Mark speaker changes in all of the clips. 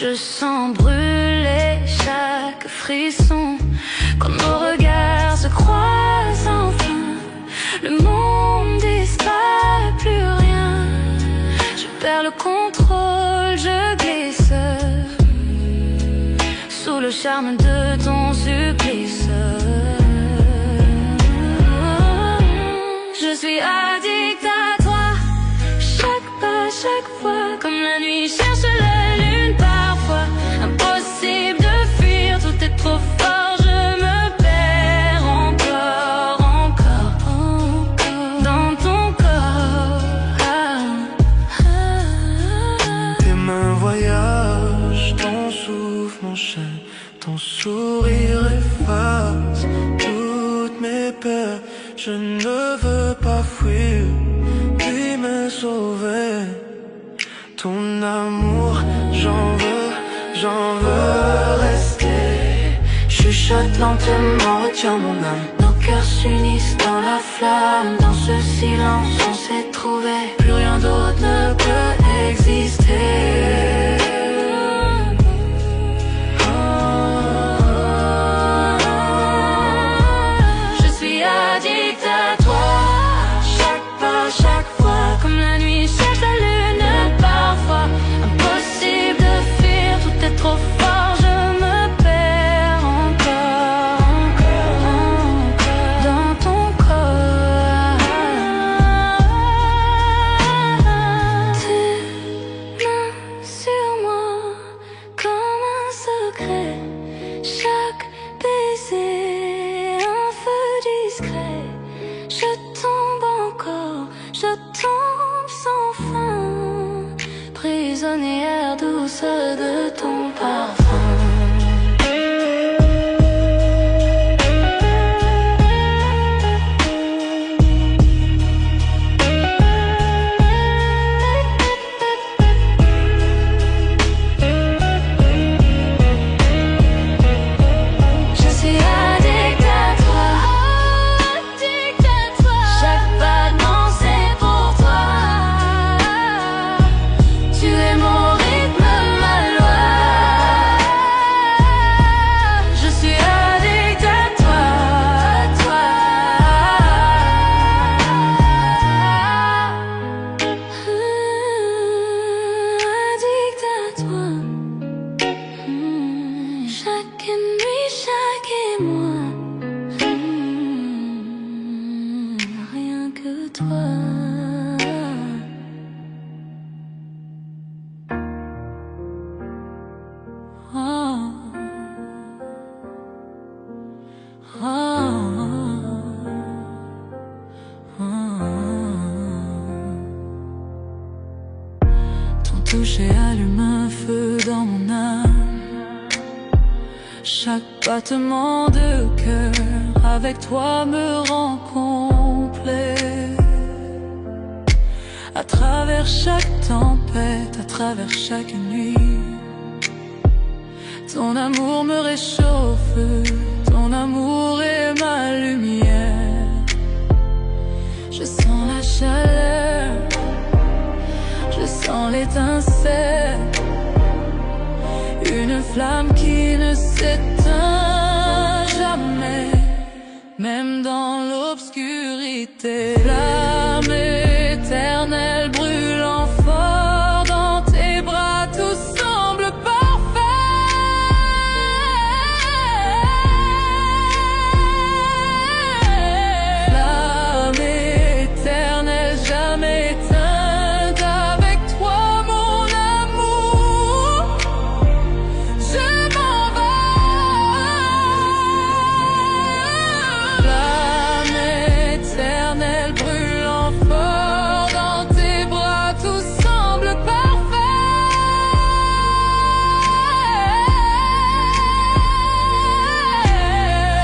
Speaker 1: Je sens brûler chaque frisson quand nos regards se croisent enfin. Le monde disparaît, plus rien. Je perds le contrôle, je glisse sous le charme de ton supplice. Je suis addict à toi, chaque pas, chaque fois, comme la nuit cherche la lune parfois. Impossible de fuir, tout est trop fort, je me perds encore, encore, encore dans ton corps.
Speaker 2: Tes mains voyagent, ton souffle m'enchaîne, ton sourire efface toutes mes peurs. Je ne veux pas fuir, puis me sauver. Ton amour, j'en veux rester.
Speaker 1: Chuchote lentement, retiens mon âme. Nos cœurs s'unissent dans la flamme. Dans ce silence, on s'est trouvé. Plus rien d'autre ne peut exister. Je suis addict à toi, chaque pas, chaque fois, comme la nuit cherche la lune parfois. Impossible de fuir, tout est trop fort, je me perds encore, encore, encore dans ton corps. Tes mains sur moi comme un secret, chaque baiser un feu discret. Je tombe encore, je tombe sans fin, prisonnière douce de ton parfum. Je suis addict à toi, chaque battement c'est pour toi. Tu es mon rythme, ma loi. Je suis addict à toi, addict à toi. Chaque nuit, chaque émoi, rien que toi. Oh. Oh. Oh. Ton toucher allume un feu dans mon âme. Chaque battement de cœur avec toi me rend complet. À travers chaque tempête, à travers chaque nuit, ton amour me réchauffe, ton amour est ma lumière. Je sens la chaleur, je sens l'étincelle, une flamme qui ne s'éteint jamais, même dans l'obscurité. Flamme éternelle brûlant fort dans tes bras, tout semble parfait. Flamme éternelle jamais éteinte, avec toi mon amour, je m'en vais. Flamme éternelle brûlant fort dans tes bras, tout semble parfait.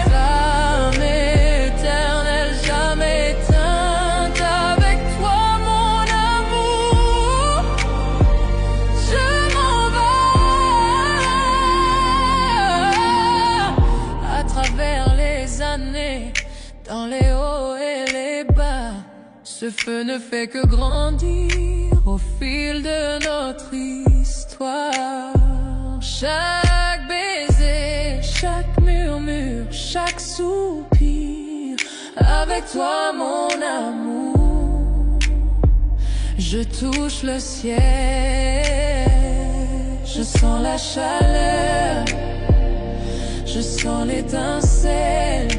Speaker 1: Flamme éternelle jamais éteinte, avec toi mon amour, je m'en vais. À travers les années, dans les hauts et les bas, ce feu ne fait que grandir au fil de notre histoire. avec toi mon amour. Je touche le ciel, je sens la chaleur, je sens l'étincelle,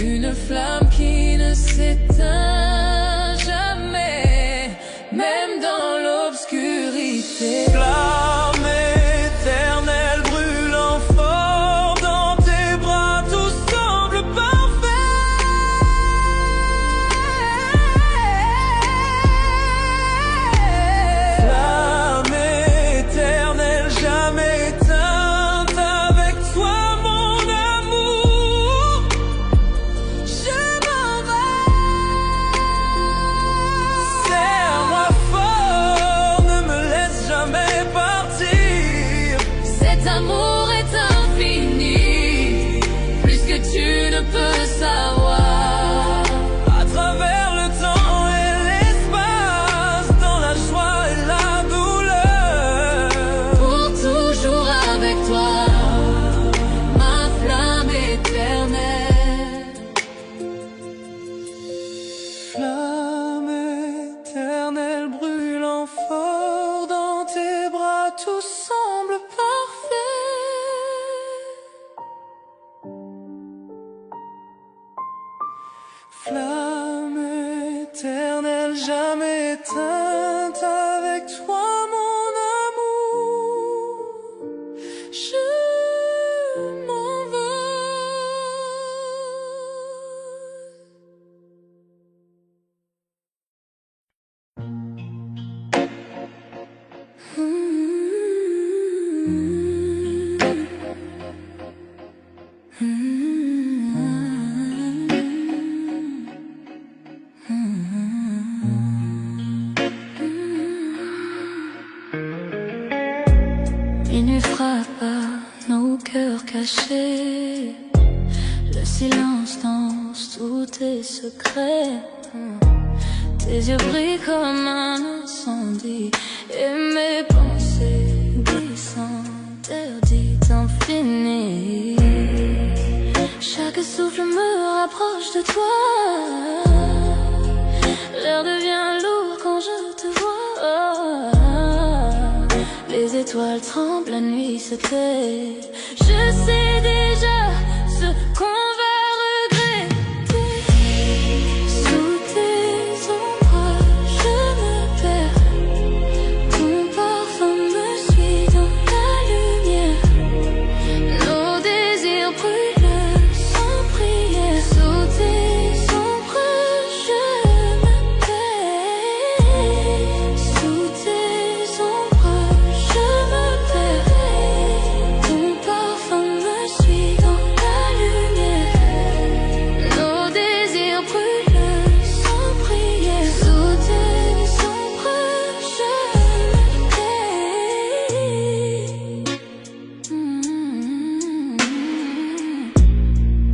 Speaker 1: une flamme qui ne s'éteint jamais, même dans l'obscurité.
Speaker 2: Flamme éternelle brûlant fort dans tes bras, tout semble parfait. Flamme éternelle jamais éteinte, avec toi mon amour, je m'en vais. Serre-moi fort, ne me laisse jamais partir.
Speaker 1: Cet amour est infini, plus que tu ne peux savoir.
Speaker 2: À travers le temps et l'espace, dans la joie et la douleur,
Speaker 1: Pour toujours avec toi, ma flamme éternelle.
Speaker 2: flamme éternelle brûlant fort dans tes bras, tout semble parfait. Flamme éternelle jamais éteinte, avec toi mon amour, je m'envole.
Speaker 1: Minuit frappe à nos cœurs cachés, le silence danse tous tes secrets. Tes yeux brillent comme un incendie, et mes pensées glissent interdites infinies. Chaque souffle me rapproche de toi, l'air devient lourd quand je te vois. Les étoiles tremblent, la nuit se tait. Je sais déjà ce qu'on va regretter. Sous tes ombres, je me perds. Ton parfum me suit dans la lumière. Nos désirs brûlent sans prière. Sous tes ombres, je me perds. Sous tes ombres, je me perds. Ton parfum me suit dans la lumière. Nos désirs brûlent sans prière. Sous tes ombres, je me perds.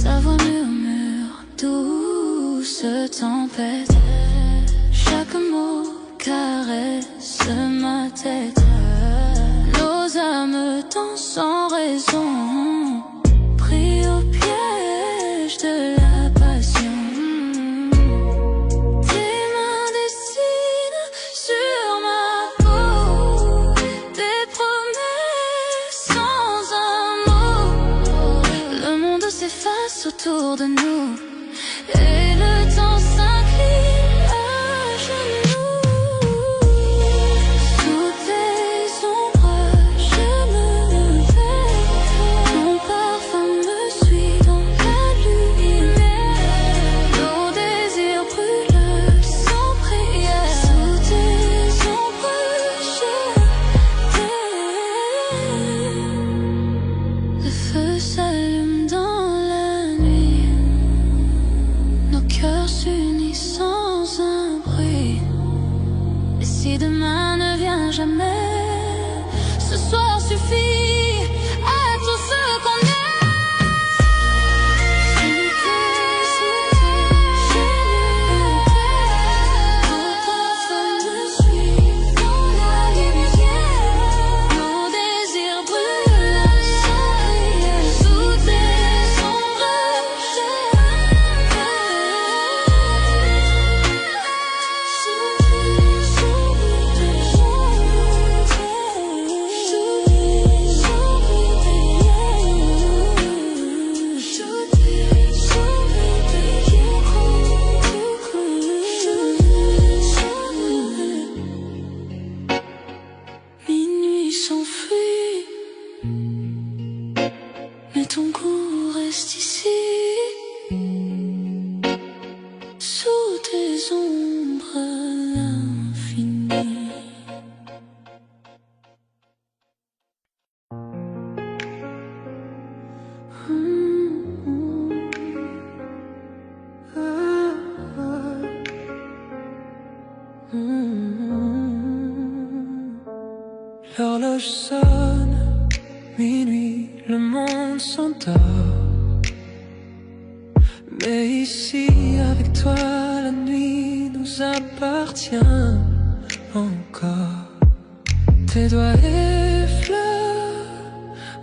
Speaker 1: Ta voix murmure, douce tempête. Chaque mot caresse ma tête. Nos âmes dansent sans raison, pris au piège de la passion. Tes mains dessinent sur ma peau des promesses sans un mot. Le monde s'efface autour de nous et le temps s'incline à genoux. Sous tes ombres, je me perds. Ton parfum me suit dans la lumière. Nos désirs brûlent sans prière. Sous tes ombres, je t'aime. Le feu s'allume dans la nuit. Nos cœurs s'unissent sans un bruit. Et si demain ne vient jamais, ce soir suffit à tout ce qu'on est. Sous tes ombres, je me perds. Ton parfum me suit dans la lumière. Nos désirs brûlent sans prière. Sous tes ombres, je
Speaker 2: L'horloge sonne, minuit, le monde s'endort. Mais ici, avec toi, la nuit nous appartient encore. Tes doigts effleurent,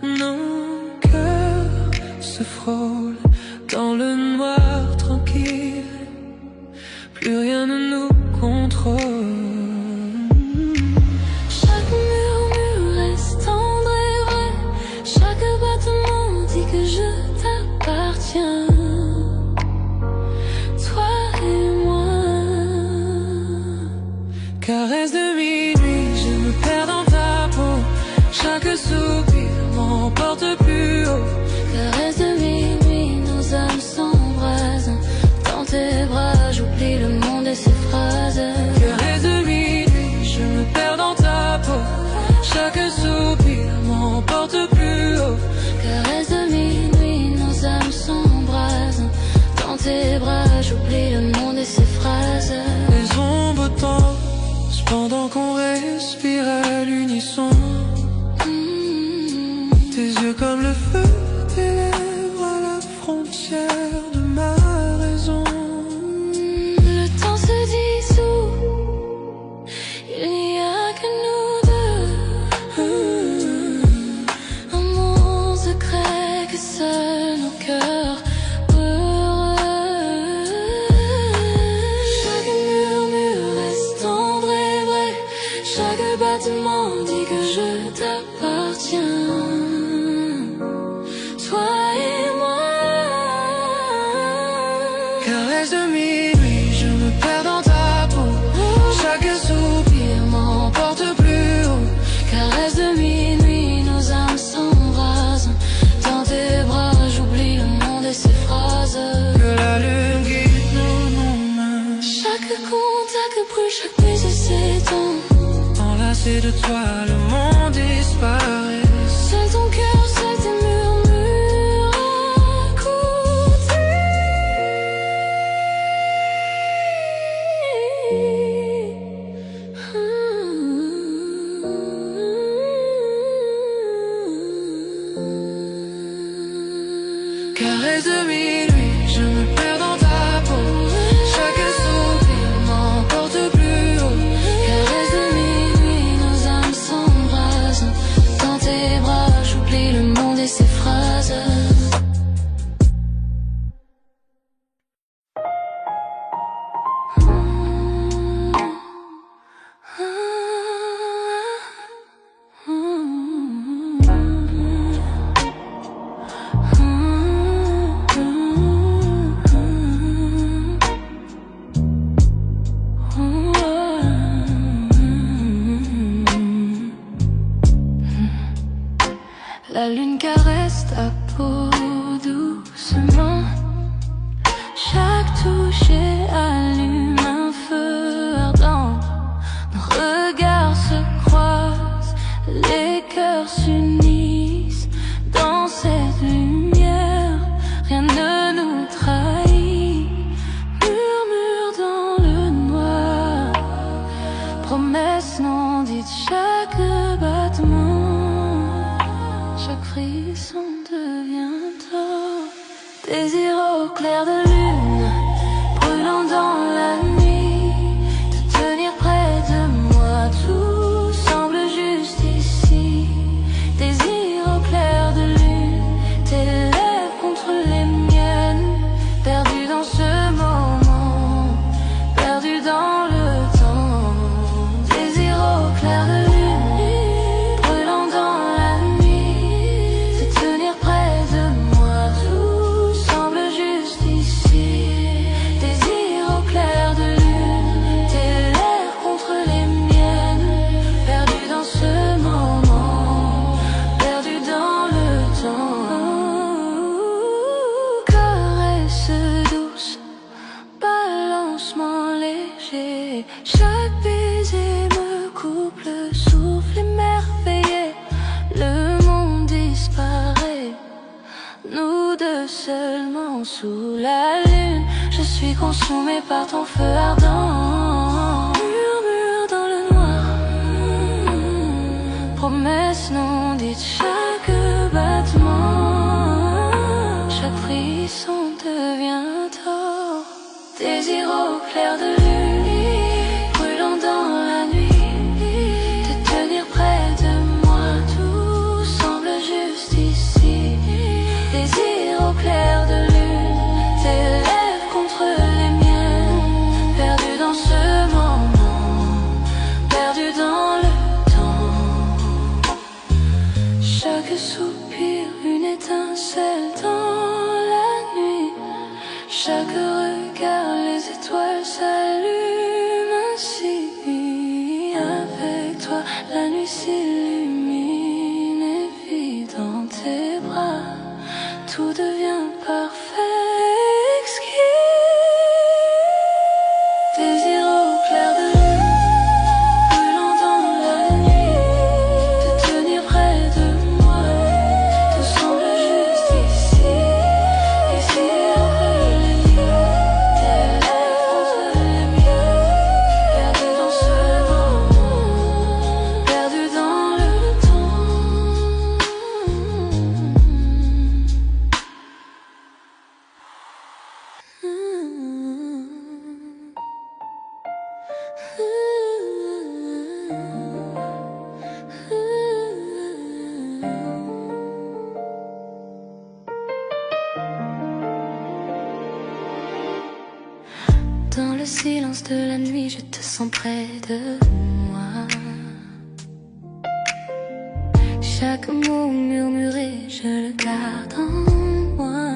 Speaker 2: nos cœurs se frôlent dans le noir tranquille. Plus rien ne nous contrôle.
Speaker 1: Chaque murmure reste tendre et vrai. Chaque battement dit que je t'appartiens. Toi et moi.
Speaker 2: Caresse de minuit, je me perds dans ta peau. Chaque soupir m'emporte plus haut.
Speaker 1: Caresse de minuit, nos âmes s'embrasent. Dans tes bras, j'oublie le monde et ses phrases.
Speaker 2: Caresse de minuit, je me perds dans ta peau. Chaque soupir m'emporte plus haut.
Speaker 1: Caresse de minuit, nos âmes s'embrasent. Dans tes bras, j'oublie le monde et ses phrases.
Speaker 2: Les ombres dansent pendant qu'on respire à l'unisson. Tes yeux comme le feu, tes lèvres à la frontière de ma raison.
Speaker 1: Le temps se dissout, il n'y a que nous deux. Un monde secret que seuls nos cœurs heureux. Chaque murmure reste tendre et vrai. Chaque battement dit que je t'appartiens. Toi et moi.
Speaker 2: Caresse de minuit, je me perds dans ta peau. Chaque soupir m'emporte plus haut.
Speaker 1: Caresse de minuit, nos âmes s'embrasent. Dans tes bras, j'oublie le monde et ses phrases.
Speaker 2: Que la lune guide nos mains.
Speaker 1: Chaque contact brûle, chaque baiser s'éteint.
Speaker 2: Enlacé de toi, le monde disparaît.
Speaker 1: Seul ton cœur, seul tes murmures à écouter.
Speaker 2: Caresse de minuit, je me perds dans ta peau. Chaque soupir m'emporte plus haut.
Speaker 1: Caresse de minuit, nos âmes s'embrasent. Dans tes bras, j'oublie le monde et ses phrases. La lune caresse ta peau doucement. Chaque toucher allume un feu ardent. Nos regards se croisent, les cœurs s'unissent. Dans cette lumière, rien ne nous trahit. Murmure dans le noir, promesse non dite, chaque battement. Chaque frisson devient tort. Désir au clair de lune, brûlant dans la nuit. Te tenir près de moi, tout semble juste ici. Désir au clair de lune, tes lèvres contre les miennes. Perdu dans ce moment, perdu dans le temps. Désir au clair de lune, brûlant dans la nuit. Te tenir près de moi, tout semble juste ici. Désir au clair de lune, tes lèvres contre les miennes. Perdu dans ce moment, perdu dans le temps. Caresse douce, balancement léger. Chaque baiser me coupe le souffle émerveillé. Le monde disparaît, nous deux seulement sous la lune. Je suis consumé par ton feu ardent. Murmure dans le noir, de chaque battement. Chaque frisson devient tort. Désir au clair de lune, brûlant dans la nuit, te tenir près de moi, tout semble juste ici. Désir au clair de lune, tes lèvres contre les miennes, perdu dans ce moment, perdu dans le temps. Chaque soupir, une étincelle dans la nuit. Chaque regard, les étoiles s'allument ainsi. Avec toi, la nuit s'illumine et vit dans tes bras. Tout devient parfait, exquis. Désir au clair de lune, brûlant dans la nuit, te tenir près de moi, tout semble juste ici. Désir entre les miens, tes lèvres contre les miennes, perdu dans ce moment, perdu dans le temps. Dans le silence de la nuit, je te sens près de moi. Chaque mot murmuré, je le garde en moi.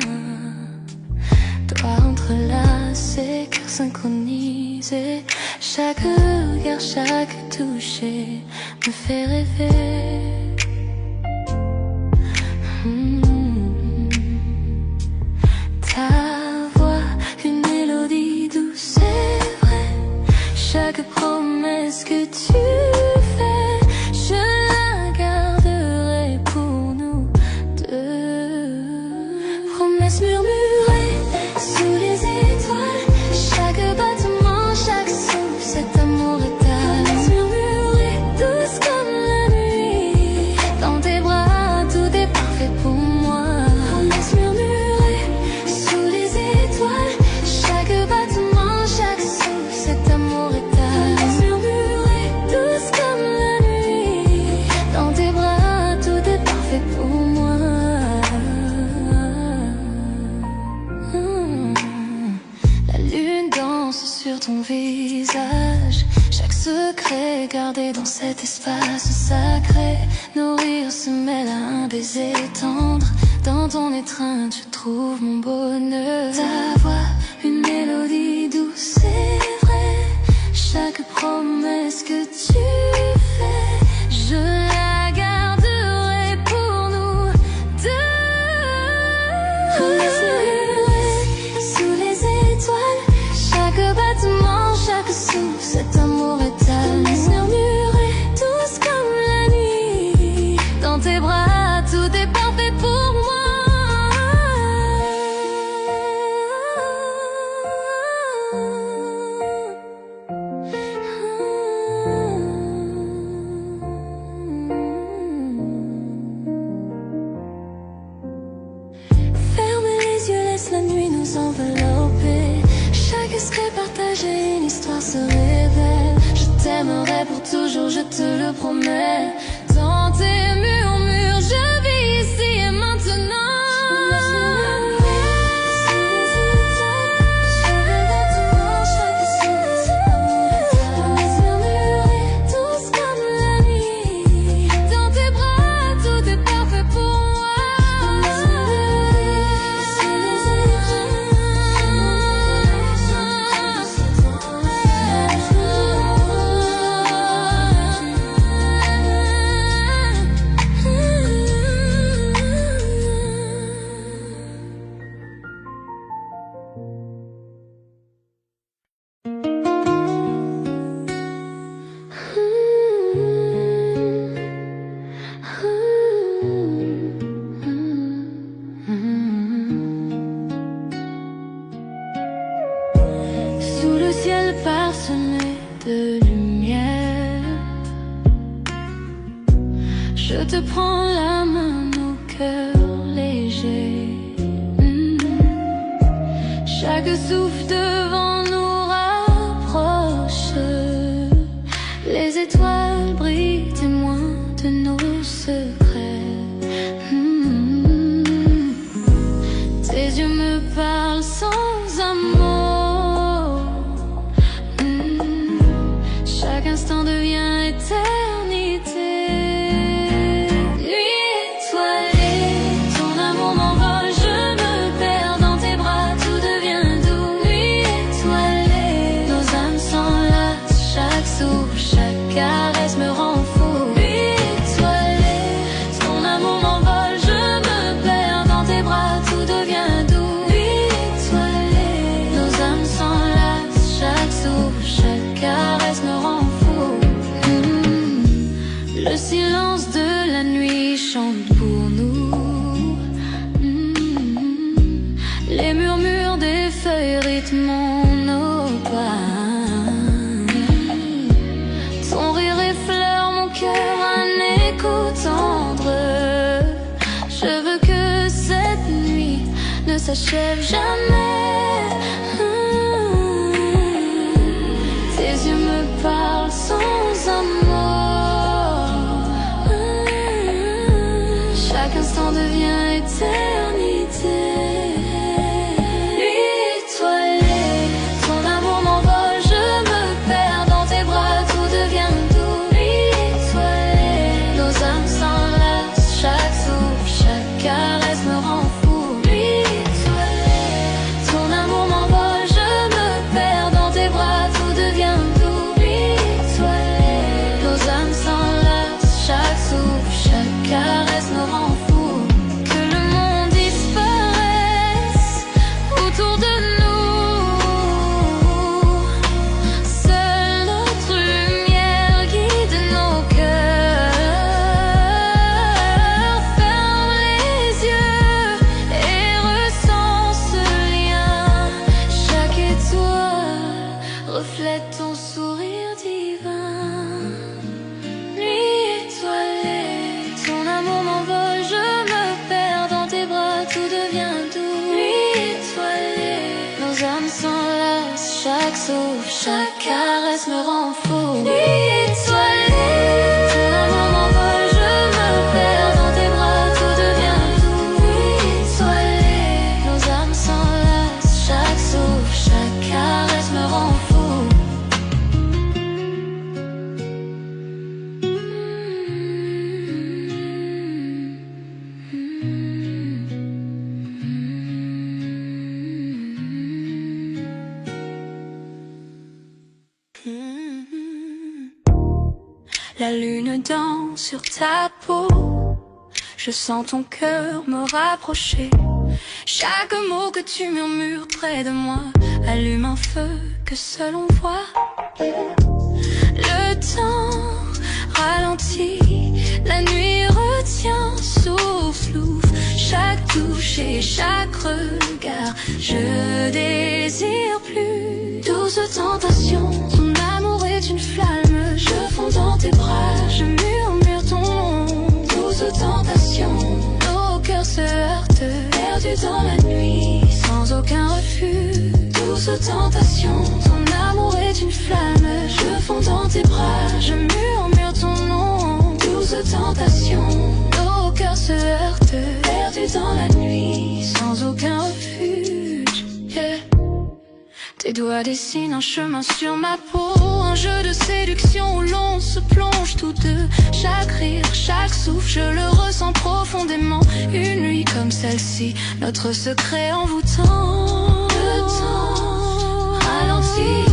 Speaker 1: Doigts entrelacés, cœur synchronisé. Chaque regard, chaque toucher me fait rêver. Ta voix, une mélodie douce, c'est vrai. Chaque promesse que tu fais, je la garderai pour nous deux. Promesse murmurée sous les étoiles. Chaque battement, chaque souffle, cet amour étale. Promesse murmurée, douce comme la nuit. Dans tes bras, tout est parfait pour moi. Promesse murmurée sous les étoiles. Chaque battement, chaque souffle, cet amour étale. Promesse murmurée, douce comme la nuit. Dans tes bras, tout est parfait pour moi. La lune danse sur ton visage. Chaque secret gardé dans cet espace sacré. Nos rires se mêlent à un baiser tendre. Dans ton étreinte, je trouve mon bonheur. Ta voix, une mélodie douce, c'est vrai. Chaque promesse que tu fais, je la garderai pour nous deux. Promesse murmurée sous les étoiles. Chaque battement, chaque souffle, cet amour étale. Promesse murmurée, douce comme la nuit. Dans tes bras, tout est parfait pour moi. Ferme les yeux, laisse la nuit nous envelopper. Chaque secret partagé, une histoire se révèle. Je t'aimerai pour toujours, je te le promets. Dans tes murmures, je vis ici et maintenant. Promesse murmurée, douce comme la nuit. Dans tes bras, tout est parfait pour moi. Promesse murmurée sous les étoiles. Je te prends la main, nos cœurs légers. Chaque souffle devant nous rapproche. Les étoiles brillent, témoins de nos secrets. Tes yeux me parlent sans un mot. Chaque instant devient éternité. Caresse me rend fou. Nuit étoilée, ton amour m'envole, je me perds dans tes bras, tout devient doux. Nuit étoilée, nos âmes s'enlacent, chaque souffle, chaque caresse me rend fou. Le silence de la nuit chante pour nous. Les murmures des feuilles rythment nos pas. Je veux que cette nuit ne s'achève jamais. Tes yeux me parlent sans un mot. Chaque instant devient éternité. Nuit étoilée, ton amour m'envole, je me perds dans tes bras, tout devient doux. Nuit étoilée, nos âmes s'enlacent, chaque souffle, chaque caresse me rend fou. Nuit étoilée, ton amour m'envole, je me perds dans tes bras, tout devient doux. Nuit étoilée, nos âmes s'enlacent, chaque souffle, chaque caresse me rend fou. Que le monde disparaisse autour de nous, seule notre lumière guide nos cœurs. Ferme les yeux et ressens ce lien. Chaque étoile reflète ton sourire divin. Nuit étoilée, ton amour m'envole, je me perds dans tes bras, tout devient doux. Nuit étoilée, nos âmes s'enlacent, chaque souffle, chaque caresse me rend fou. Nuit étoilée, ton amour m'envole, je me perds dans tes bras, tout devient doux. Nuit étoilée, nos âmes s'enlacent, chaque souffle, chaque caresse me rend fou. La lune danse sur ta peau, je sens ton cœur me rapprocher. Chaque mot que tu murmures près de moi allume un feu que seul on voit. Le temps ralentit, la nuit retient, souffle, ouvre chaque touche et chaque regard. Je désire plus douce tentation, ton amour est une flamme. Je fonds dans tes bras, je murmure ton nom. Douce tentation, nos cœurs se heurtent, perdus dans la nuit, sans aucun refus. Douce tentation, ton amour est une flamme. Je fonds dans tes bras, je murmure ton nom. Douce tentation, nos cœurs se heurtent, perdus dans la nuit, sans aucun refuge. Yeah. Tes doigts dessinent un chemin sur ma peau, un jeu de séduction où l'on se plonge tous deux. Chaque rire, chaque souffle, je le ressens profondément. Une nuit comme celle-ci, notre secret envoûtant. Le temps ralentit,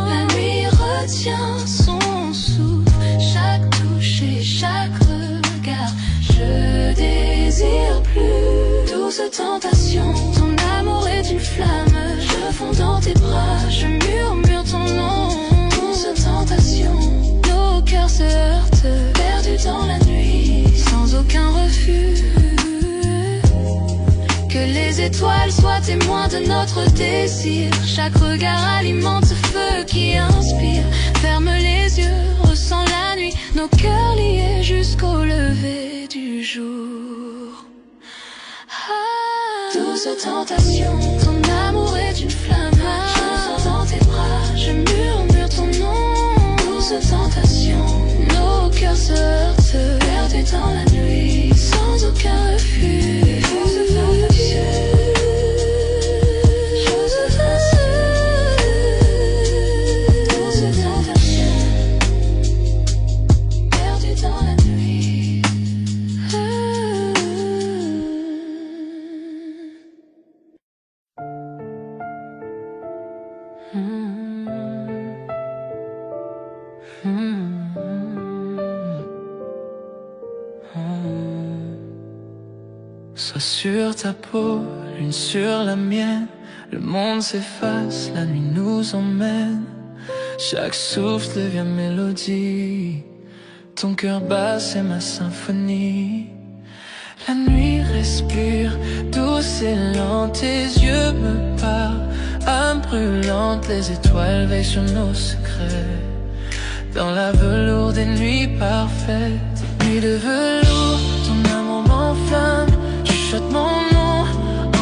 Speaker 1: la nuit retient son souffle. Chaque touche et chaque regard, je désire plus. Douce tentation, ton amour est une flamme. Je fonds dans tes bras, je murmure ton nom. Douce tentation, nos cœurs se heurtent, perdus dans la nuit, sans aucun refus. Que les étoiles soient témoins de notre désir. Chaque regard alimente ce feu qui inspire. Ferme les yeux, ressens la nuit, nos cœurs liés jusqu'au lever.
Speaker 2: douce tentation. Ton amour est une flamme, je me sens dans tes bras. Je murmure ton nom, douce tentation. Nos cœurs se heurtent, perdus dans la nuit, sans aucun refus. Douce tentation.
Speaker 3: Sois sur ta peau, l'une sur la mienne. Le monde s'efface, la nuit nous emmène. Chaque souffle devient mélodie. Ton cœur bat, c'est ma symphonie. La nuit respire, douce et lente. Tes yeux me parlent, âme brûlante. Les étoiles veillent sur nos secrets. Dans la velours des nuits parfaites. Nuit de velours, ton amour m'enflamme. Chuchote mon nom,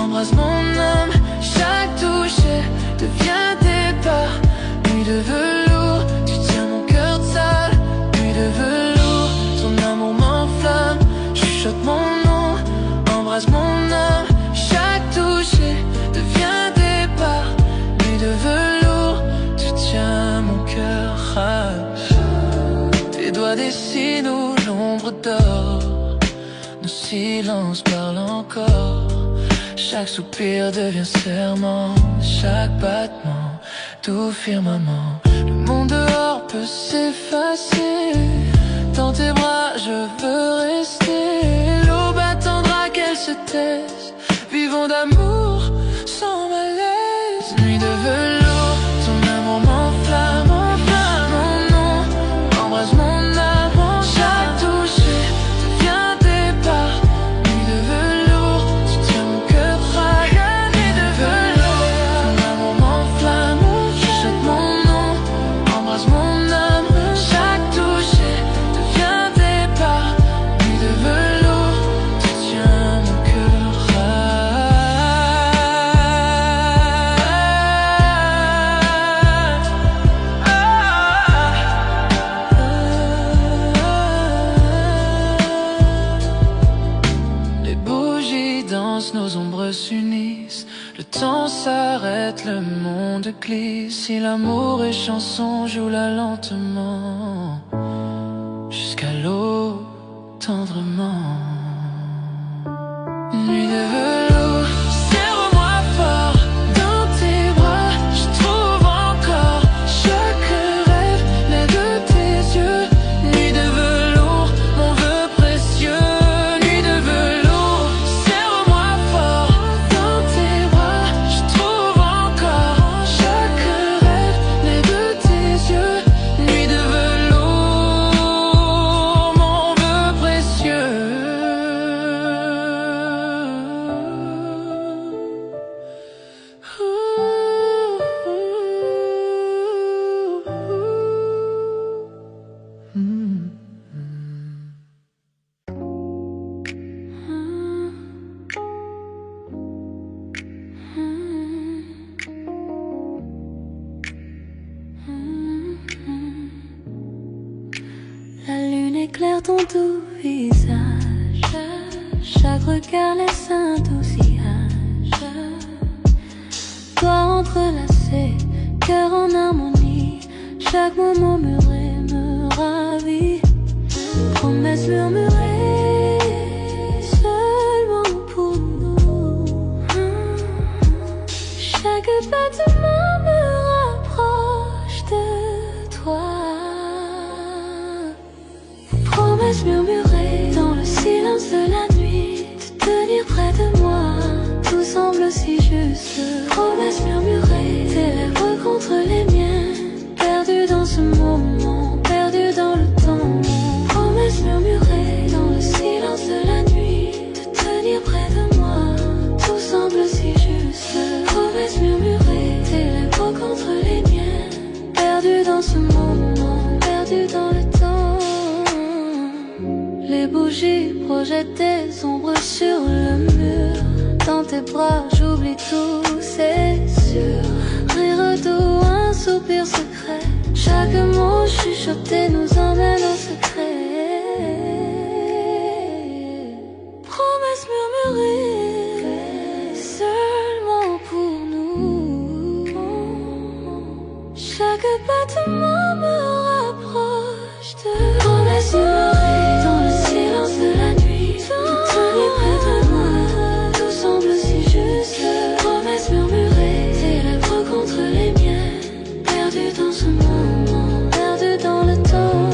Speaker 3: embrasse mon âme. Chaque toucher devient départ. Nuit de velours, tu tiens mon cœur sale. Nuit de velours, ton amour m'enflamme. Chuchote mon nom, embrasse mon âme. Chaque toucher devient départ. Nuit de velours, tu tiens mon cœur. Tes doigts dessinent où l'ombre dort. Nos silences parlent encore. Chaque soupir devient serment. Chaque battement, tout firmament. Le monde dehors peut s'effacer. Dans tes bras je veux rester. L'aube attendra qu'elle se taise. Vivons d'amour sans malaise. Nuit de velours, ton amour m'enflamme. Enflamme mon nom, embrasse mon âme. Chaque toucher devient départ. Nuit de velours, tu tiens mon cœur fragile. Nuit de velours, ton amour m'enflamme. Chuchote mon nom, embrasse mon âme. Chaque toucher devient départ. Nuit de velours, tu tiens mon cœur Les bougies dansent, nos ombres s'unissent. Le temps s'arrête, le monde glisse. Si l'amour est chanson, joue-la lentement. Jusqu'à l'eau, tendrement. Nuit de velours, serre-moi fort dans tes bras. Je trouve encore chaque rêve naît de tes yeux. Nuit de velours, mon vœu précieux. Nuit de velours, serre-moi fort dans tes bras. Je trouve encore chaque rêve naît de tes yeux. Nuit de velours, mon vœu précieux.
Speaker 1: La lune éclaire ton doux visage. Chaque regard laisse un doux sillage. Doigts entrelacés, cœur en harmonie. Chaque mot murmuré me ravit. Promesses murmurées seulement pour nous. Chaque battement me rapproche de toi. Promesses murmurées dans le silence de la nuit. De tenir près de moi, tout semble si juste. Promesses murmurées, tes lèvres contre les miennes. Perdu dans ce moment, perdu dans le temps. Promesses murmurées dans le silence de la nuit. De tenir près de moi, tout semble si juste. Promesses murmurées, tes lèvres contre les miennes. Perdu dans ce moment, perdu dans le temps. Les bougies projettent des ombres sur le mur.
Speaker 2: dans tes bras, j'oublie tout, c'est sûr. Rire doux, un soupir secret. Chaque mot chuchoté nous emmène au secret. Promesse murmurée, seulement pour nous. Chaque battement me rapproche de. Promesse murmurée, dans le silence de la nuit. Te tenir près de moi, tout semble si juste. Promesse murmurée, tes lèvres contre les miennes. Perdu dans ce moment, perdu dans le temps.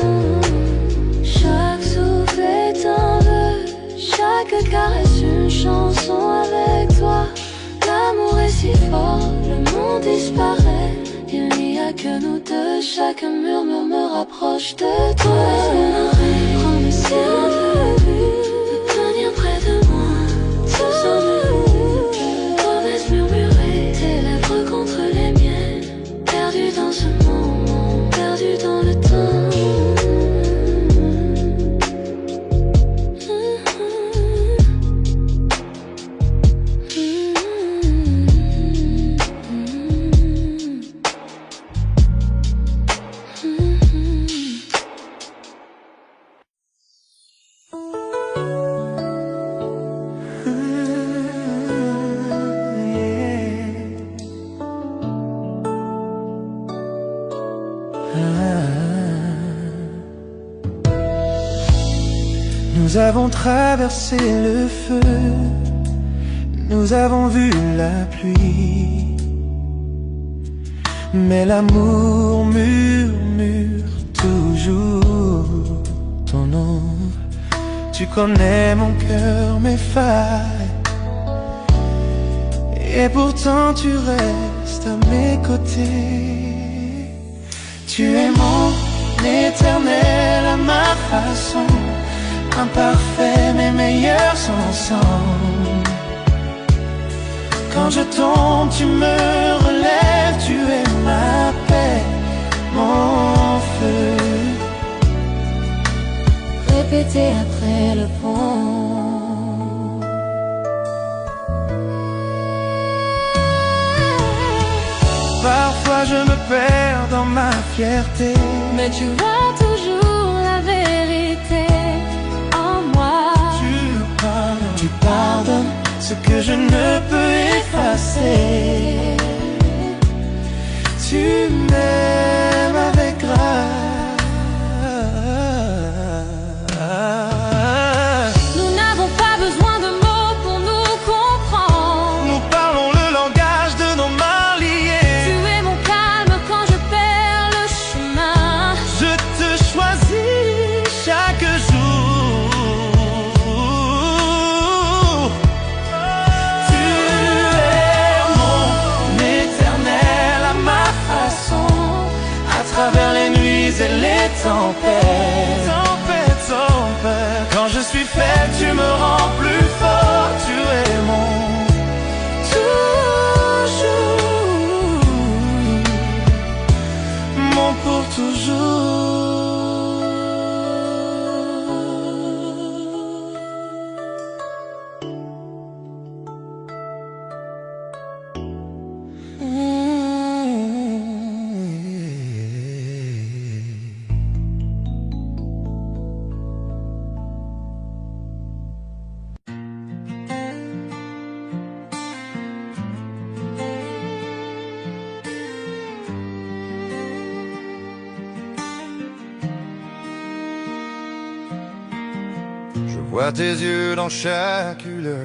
Speaker 2: Chaque souffle est un vœu, chaque caresse une chanson avec toi. L'amour est si fort, le monde disparaît. Il n'y a que nous deux, chaque murmure me rapproche de toi. Promesse murmurée, de tenir près de moi, tout semble promesse murmurée, tes lèvres contre les miennes. Perdu dans ce moment, perdu dans le temps.
Speaker 3: Nous avons traversé le feu, nous avons vu la pluie, mais l'amour murmure toujours ton nom. Tu connais mon cœur, mes failles, et pourtant tu restes à mes côtés. Tu es mon éternel à ma façon, imparfait mais meilleur ensemble. Quand je tombe, tu me relèves, tu es ma paix, mon feu.
Speaker 2: Répétez après le pont.
Speaker 3: Parfois je me perds dans ma fierté,
Speaker 2: Mais tu vois toujours la vérité en moi.
Speaker 3: tu pardonnes ce que je ne peux effacer. Tu m'aimes avec grâce.
Speaker 2: Nous n'avons pas besoin de mots pour nous comprendre.
Speaker 3: Nous parlons le langage de nos mains liées.
Speaker 2: Tu es mon calme quand je perds le chemin.
Speaker 3: Je te choisis chaque jour. Tu es mon éternel à ma façon, à travers les nuits et les tempêtes. Quand je suis faible, tu me rends plus fort. Tu es mon toujours, mon pour toujours.
Speaker 4: Je vois tes yeux dans chaque lueur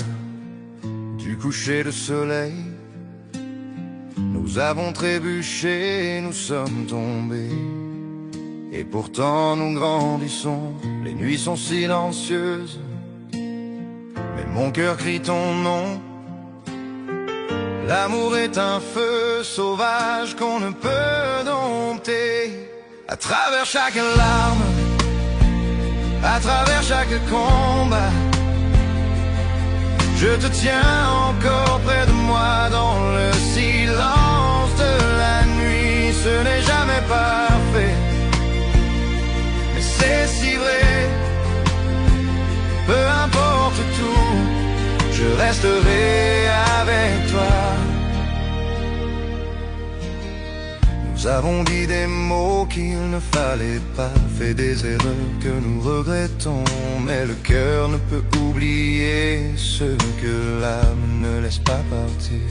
Speaker 4: du coucher de soleil. Nous avons trébuché, nous sommes tombés, et pourtant nous grandissons. Les nuits sont silencieuses, mais mon cœur crie ton nom. L'amour est un feu sauvage qu'on ne peut dompter. À travers chaque larme, à travers chaque combat, je te tiens encore près de moi dans le silence de la nuit. Ce n'est jamais parfait, mais c'est si vrai. Peu importe tout, je resterai Nous avons dit des mots qu'il ne fallait pas, fait des erreurs que nous regrettons, mais le cœur ne peut oublier ce que l'âme ne laisse pas partir.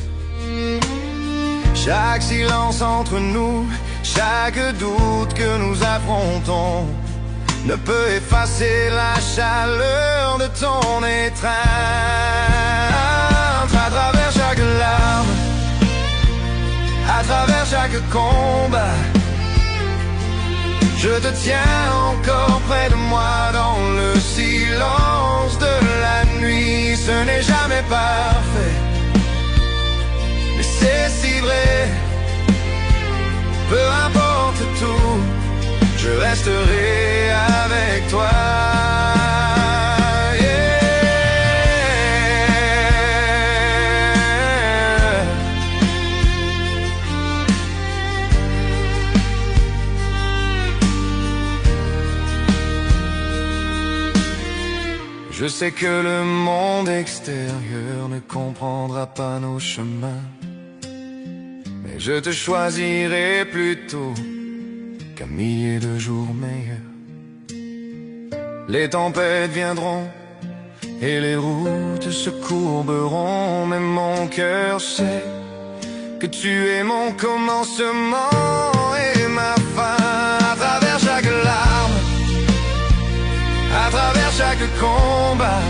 Speaker 4: Chaque silence entre nous, chaque doute que nous affrontons ne peut effacer la chaleur de ton étreinte. À travers chaque larme, à travers chaque combat, je te tiens encore près de moi dans le silence de la nuit. Ce n'est jamais parfait, mais c'est si vrai. Peu importe tout, je resterai avec toi. Je sais que le monde extérieur ne comprendra pas nos chemins, mais je te choisirai plutôt qu'un millier de jours meilleurs. Les tempêtes viendront et les routes se courberont, mais mon cœur sait que tu es mon commencement et ma fin. À travers chaque larme, à travers chaque combat,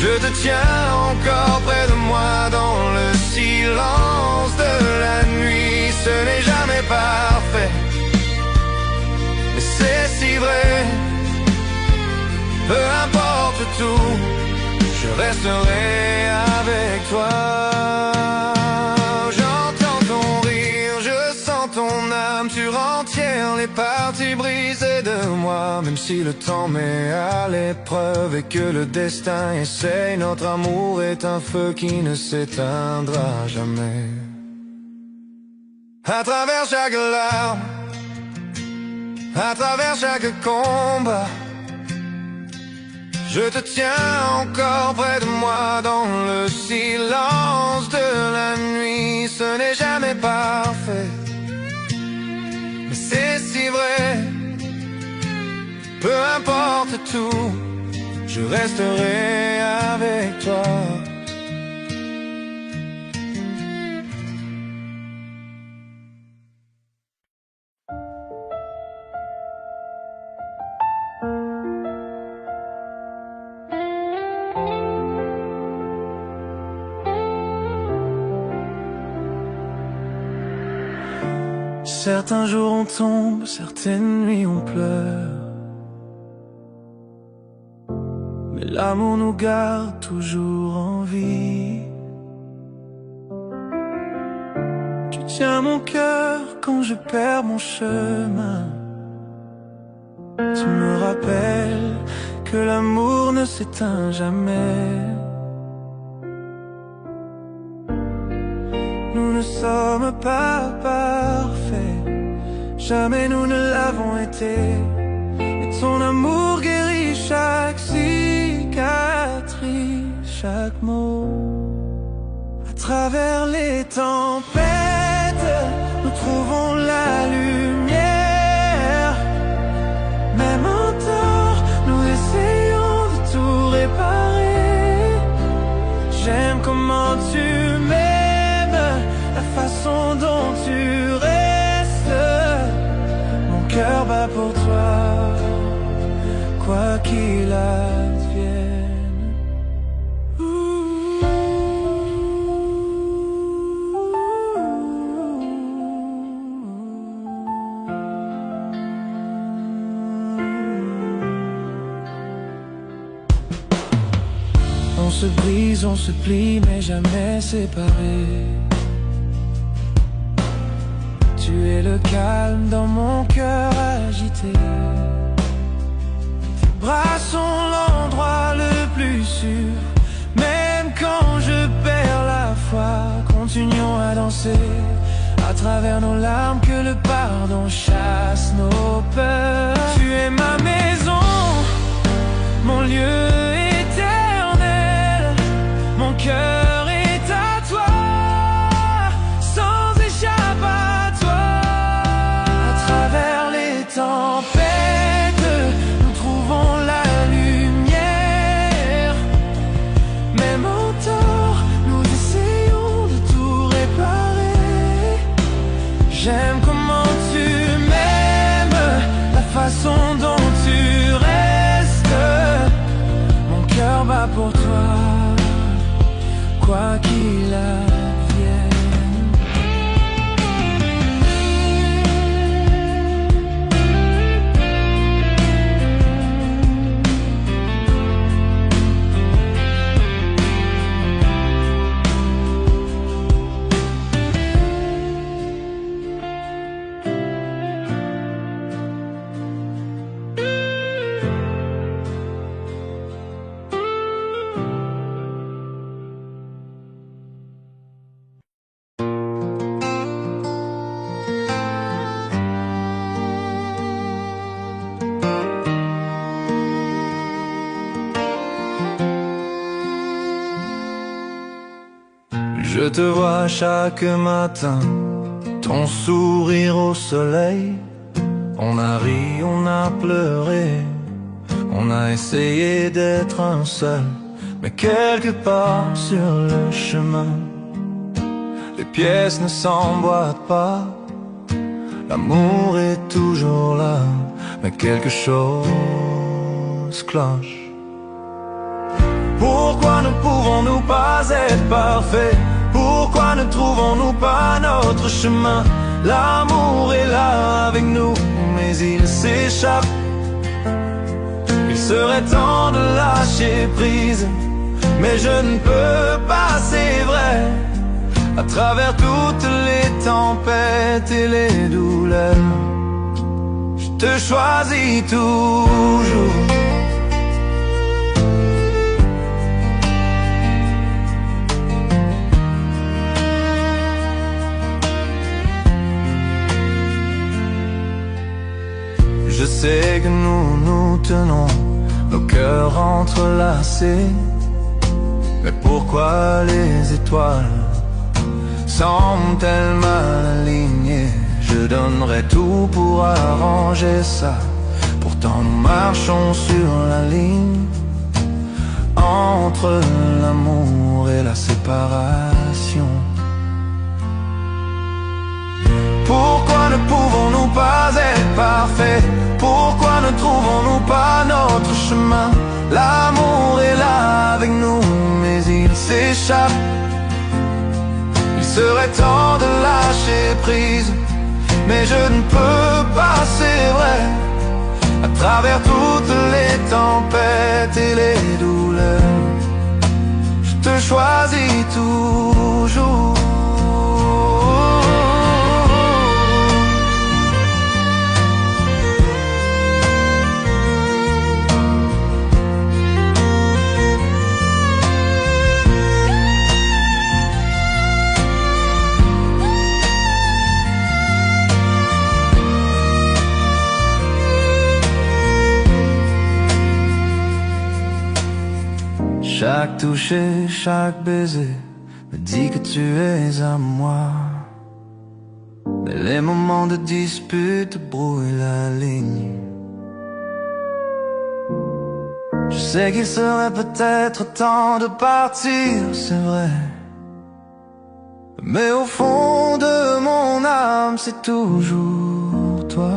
Speaker 4: je te tiens encore près de moi dans le silence de la nuit. Ce n'est jamais parfait, mais c'est si vrai. Peu importe tout, je resterai avec toi. J'entends ton rire, je sens ton âme, tu rentières les parties brisées de moi. Même si le temps met à l'épreuve et que le destin essaye, notre amour est un feu qui ne s'éteindra jamais. À travers chaque larme, à travers chaque combat, je te tiens encore près de moi dans le silence de la nuit. Ce n'est jamais parfait, mais c'est si vrai. Peu importe tout, je resterai avec toi.
Speaker 3: Certains jours on tombe, certaines nuits on pleure, mais l'amour nous garde toujours en vie. Tu tiens mon cœur quand je perds mon chemin. Tu me rappelles que l'amour ne s'éteint jamais. Nous ne sommes pas parfaits, jamais nous ne l'avons été. Mais ton amour guérit chaque cicatrice, chaque mot. À travers les tempêtes, nous trouvons la lumière. Même en tort, nous essayons de tout réparer. J'aime comment tu m'aimes, la façon dont tu restes. Mon cœur bat pour toi, quoi qu'il advienne. On se brise, on se plie, mais jamais séparés. Tu es le calme dans mon cœur agité. Tes bras sont l'endroit le plus sûr. Même quand je perds la foi, continuons à danser. À travers nos larmes, que le pardon chasse nos peurs. Tu es ma maison, mon lieu éternel. Mon cœur est à toi, sans échappatoire. quoi qu'il advienne.
Speaker 5: Je te vois chaque matin, ton sourire au soleil. On a ri, on a pleuré, on a essayé d'être un seul. Mais quelque part sur le chemin, les pièces ne s'emboîtent pas. L'amour est toujours là, mais quelque chose cloche. Pourquoi ne pouvons-nous pas être parfaits? Pourquoi ne trouvons-nous pas notre chemin? L'amour est là avec nous, mais il s'échappe. Il serait temps de lâcher prise, mais je ne peux pas, c'est vrai. À travers toutes les tempêtes et les douleurs, je te choisis toujours. Je sais que nous nous tenons, nos cœurs entrelacés. Mais pourquoi les étoiles semblent-elles mal alignées? Je donnerais tout pour arranger ça. Pourtant nous marchons sur la ligne entre l'amour et la séparation. Pourquoi ne pouvons-nous pas être parfaits? Pourquoi ne trouvons-nous pas notre chemin? L'amour est là avec nous, mais il s'échappe. Il serait temps de lâcher prise, mais je ne peux pas, c'est vrai. À travers toutes les tempêtes et les douleurs, je te choisis toujours. Chaque toucher, chaque baiser me dit que tu es à moi. Mais les moments de dispute brouillent la ligne. Je sais qu'il serait peut-être temps de partir, c'est vrai. Mais au fond de mon âme, c'est toujours toi.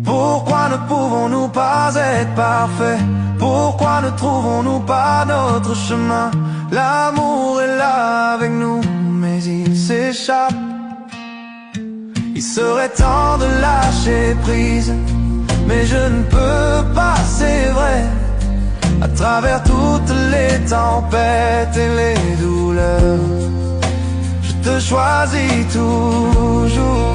Speaker 5: Pourquoi ne pouvons-nous pas être parfaits? Pourquoi ne trouvons-nous pas notre chemin? L'amour est là avec nous, mais il s'échappe. Il serait temps de lâcher prise, mais je ne peux pas, c'est vrai. À travers toutes les tempêtes et les douleurs, je te choisis toujours.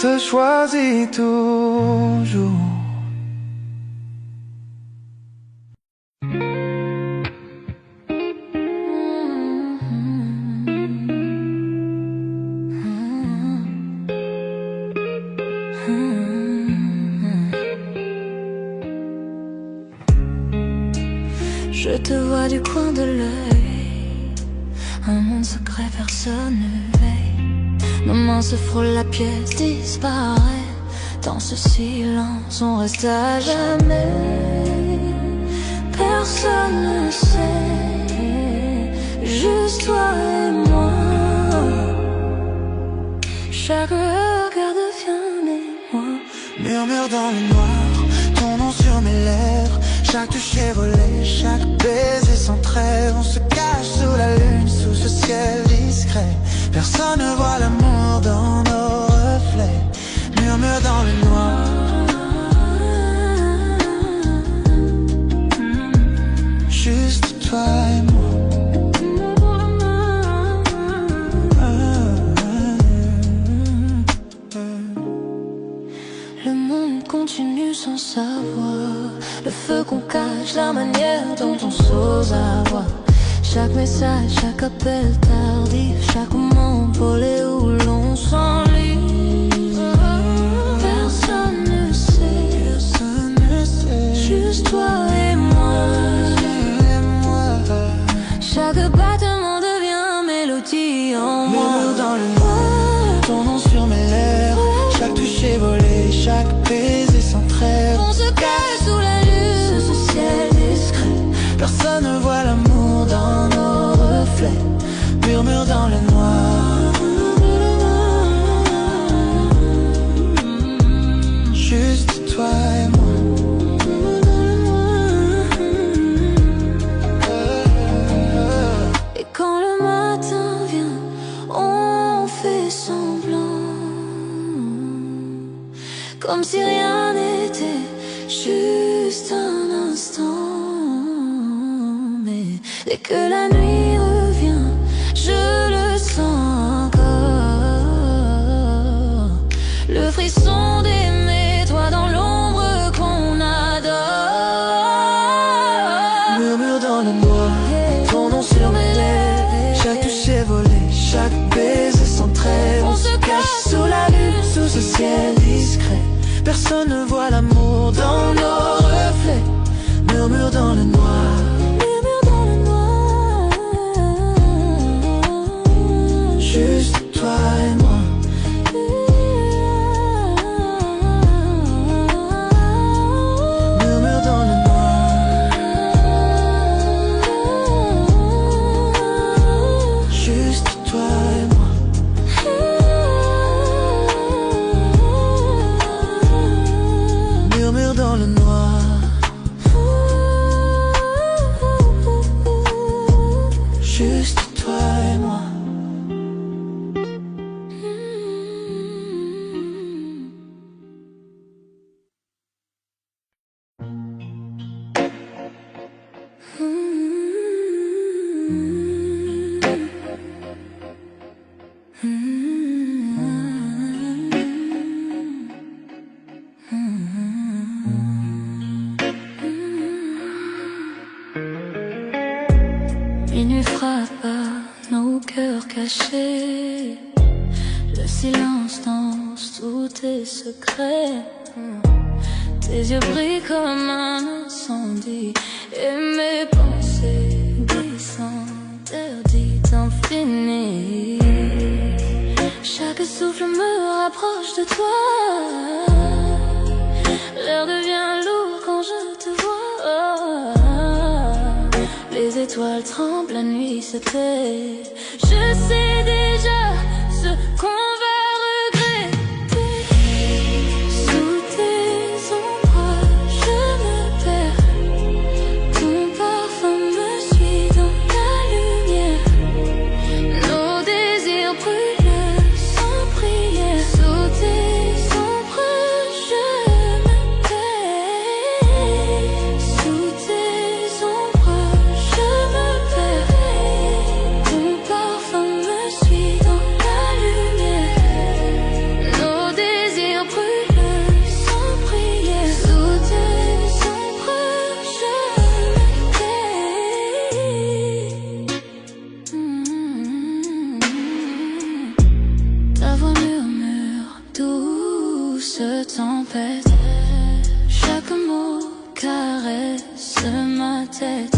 Speaker 5: Je te choisis toujours.
Speaker 1: Je te vois du coin de l'œil, un monde secret, personne ne veille. Nos mains se frôlent, la pièce disparaît. Dans ce silence, on reste à jamais. Personne ne sait, juste toi et moi.
Speaker 2: Chaque regard devient mémoire.
Speaker 5: Murmure dans le noir, ton nom sur mes lèvres. Chaque toucher volé, chaque baiser sans trêve. On se cache sous la lune, sous ce ciel discret. Personne ne voit l'amour dans nos reflets. Murmure dans le noir. Juste toi et moi.
Speaker 2: Le monde continue sans savoir le feu qu'on cache, la manière dont on s'ose avoir. Chaque message, chaque appel tardif, chaque moment volé où l'on s'enlise. Personne ne sait, juste toi et moi. Chaque battement devient mélodie en moi.
Speaker 5: Murmure dans le noir, ton nom sur mes lèvres. Chaque toucher volé, chaque baiser sans trêve.
Speaker 2: On se cache sous la lune, sous ce ciel discret.
Speaker 5: Personne ne voit l'amour dans nos reflets. Murmure dans le noir. Juste toi et moi.
Speaker 2: Et quand le matin vient, on fait semblant, comme si rien n'était, juste un instant. Mais dès que la nuit revient, je le sens encore. Le frisson d'aimer, toi dans l'ombre qu'on adore.
Speaker 5: Murmure dans le noir, ton nom sur mes lèvres. Chaque toucher volé, chaque baiser sans trêve. On se cache sous la lune, sous ce ciel discret. Personne ne voit l'amour dans nos reflets. Murmure dans le noir.
Speaker 2: Murmure dans le noir.
Speaker 5: Juste toi et moi. Murmure dans le noir. Juste toi et moi. Murmure dans le noir. Juste toi et moi.
Speaker 2: Minuit frappe à nos cœurs cachés. Le silence danse tous tes secrets. Tes yeux brillent comme un incendie. Et mes pensées glissent interdites infinies. Chaque souffle me rapproche de toi. L'air devient lourd quand je te vois. Les étoiles tremblent, la nuit se tait. Je sais déjà ce qu'on va regretter. Sous tes ombrages, je me perds. Ton parfum me suit dans la lumière. Nos désirs brûlent sans prière. Sous tes ombrages, je me perds. Sous tes ombrages, je me perds. Ton parfum me suit dans la lumière. Nos désirs brûlent sans prière. Sous tes ombrages, je me perds. Ta voix murmure, douce tempête. Chaque mot caresse ma tête.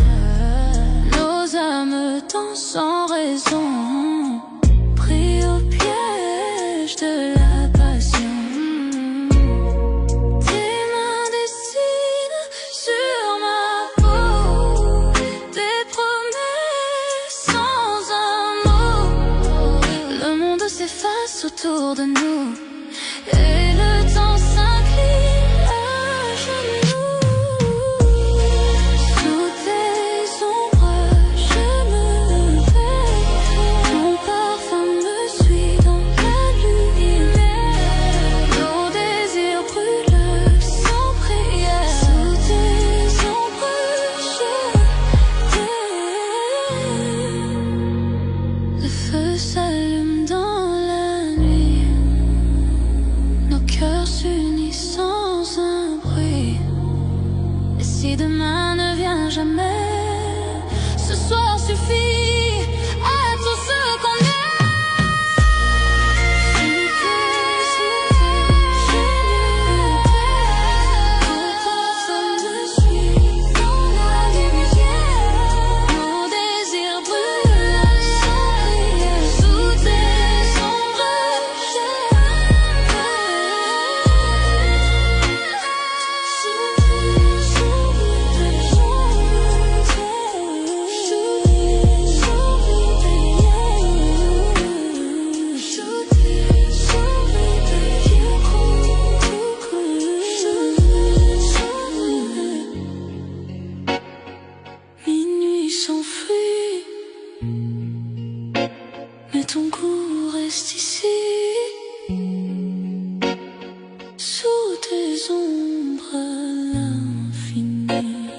Speaker 2: Nos âmes dansent sans raison, pris au piège de la passion. Tes mains dessinent sur ma peau des promesses sans un mot. Le monde s'efface sous
Speaker 1: autour de nous. Et le temps s'incline à genoux. Sous tes ombres, je me réveille. Ton parfum me suit dans la lumière. Nos désirs brûlent sans prière. Sous tes ombres, je t'aime. Le feu s'allume dans la nuit. Nos cœurs s'unissent sans un bruit. Et si demain ne vient jamais, ce soir suffit à tout ce qu'on est. Sous tes ton parfum me suit dans la lumière. Nos désirs brûlent sans prière. Sous tes ombres, je Minuit s'enfuit, mais ton goût reste ici. Sous tes ombres à l'infini.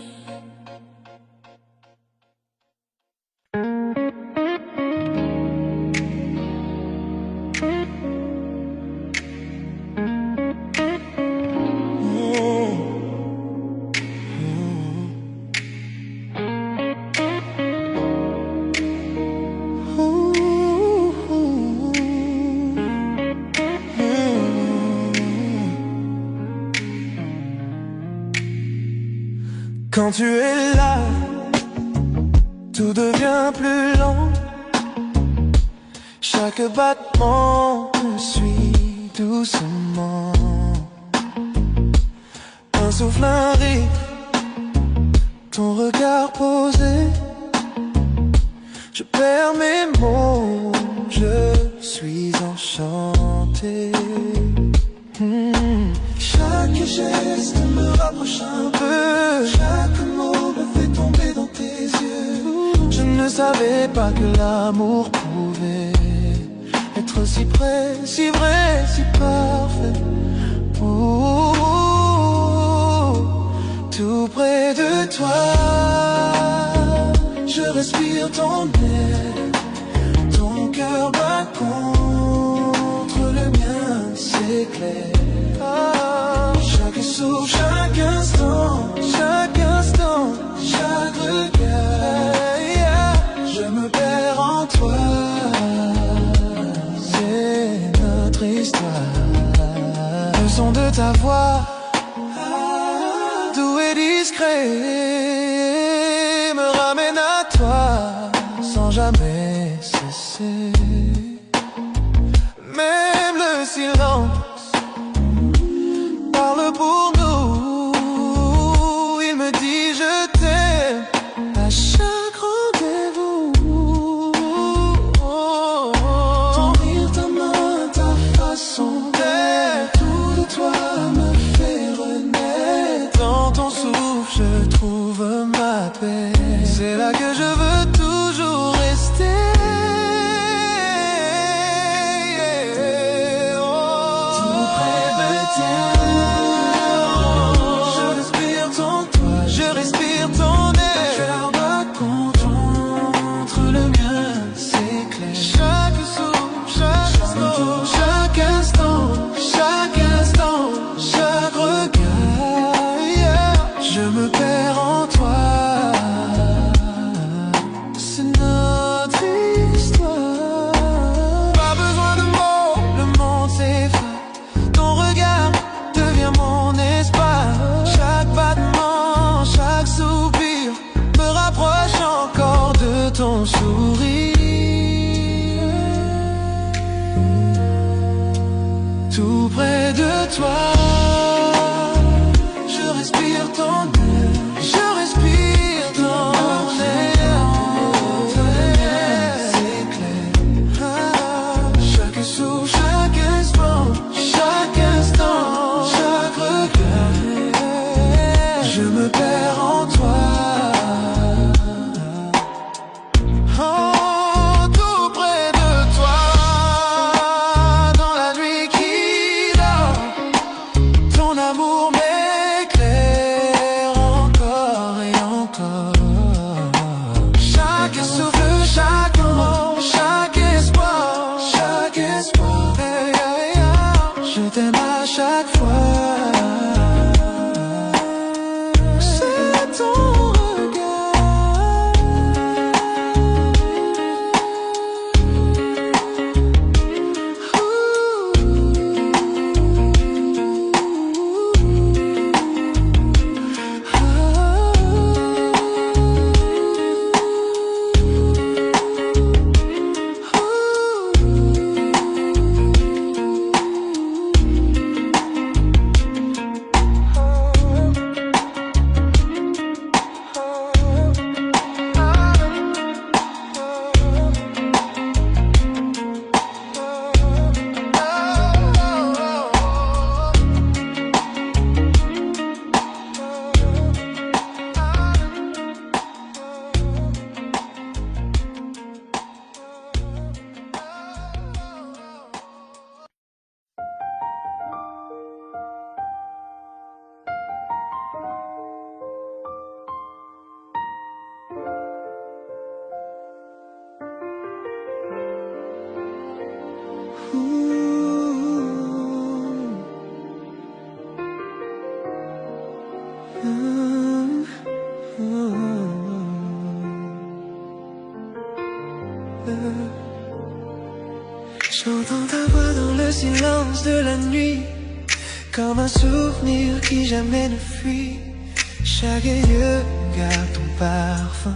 Speaker 5: Quand tu es là, tout devient plus lent. Chaque battement me suit doucement. Un souffle, un rire, ton regard posé. Je perds mes mots, je suis enchanté. Chaque geste me rapproche un peu. Chaque mot me fait tomber dans tes yeux. Je ne savais pas que l'amour pouvait être si près, si vrai, si parfait. Oh, tout près de toi, je respire ton air. Ton cœur bat contre le mien, c'est clair. Chaque souffle, chaque instant, chaque regard, je me perds en toi. C'est notre histoire. Le son de ta voix, doux et discret, me ramène à toi sans jamais cesser. Même le silence parle pour nous. Il me dit je t'aime à chaque rendez-vous. Ton rire, ta main, ta façon d'être, tout de toi me fait renaître. Dans ton souffle je trouve ma paix. C'est là que je veux toujours rester. Tout près de tiens. Je respire ton air. Ton cœur bat contre le mien, c'est clair. Chaque souffle, chaque instant, chaque regard, je me perds en toi. C'est notre histoire. Pas besoin de mots, le monde s'efface. Ton regard devient mon espace. Chaque battement, chaque soupir me rapproche encore de ton sourire. Tout près de toi, je respire ton air. Je respire ton air. C'est clair. Chaque souffle, chaque
Speaker 3: J'entends ta voix dans le silence de la nuit, comme un souvenir qui jamais ne fuit. Chaque lieu garde ton parfum,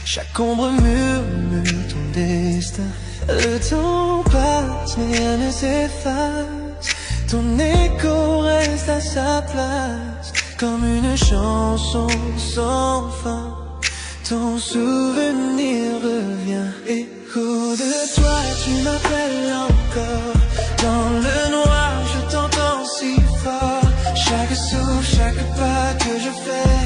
Speaker 3: chaque ombre murmure ton destin. Le temps passe mais rien ne s'efface, ton écho reste à sa place, comme une chanson sans fin. Ton souvenir revient, écho de toi, tu m'appelles encore. Dans le noir, je t'entends si fort. Chaque souffle, chaque pas que je fais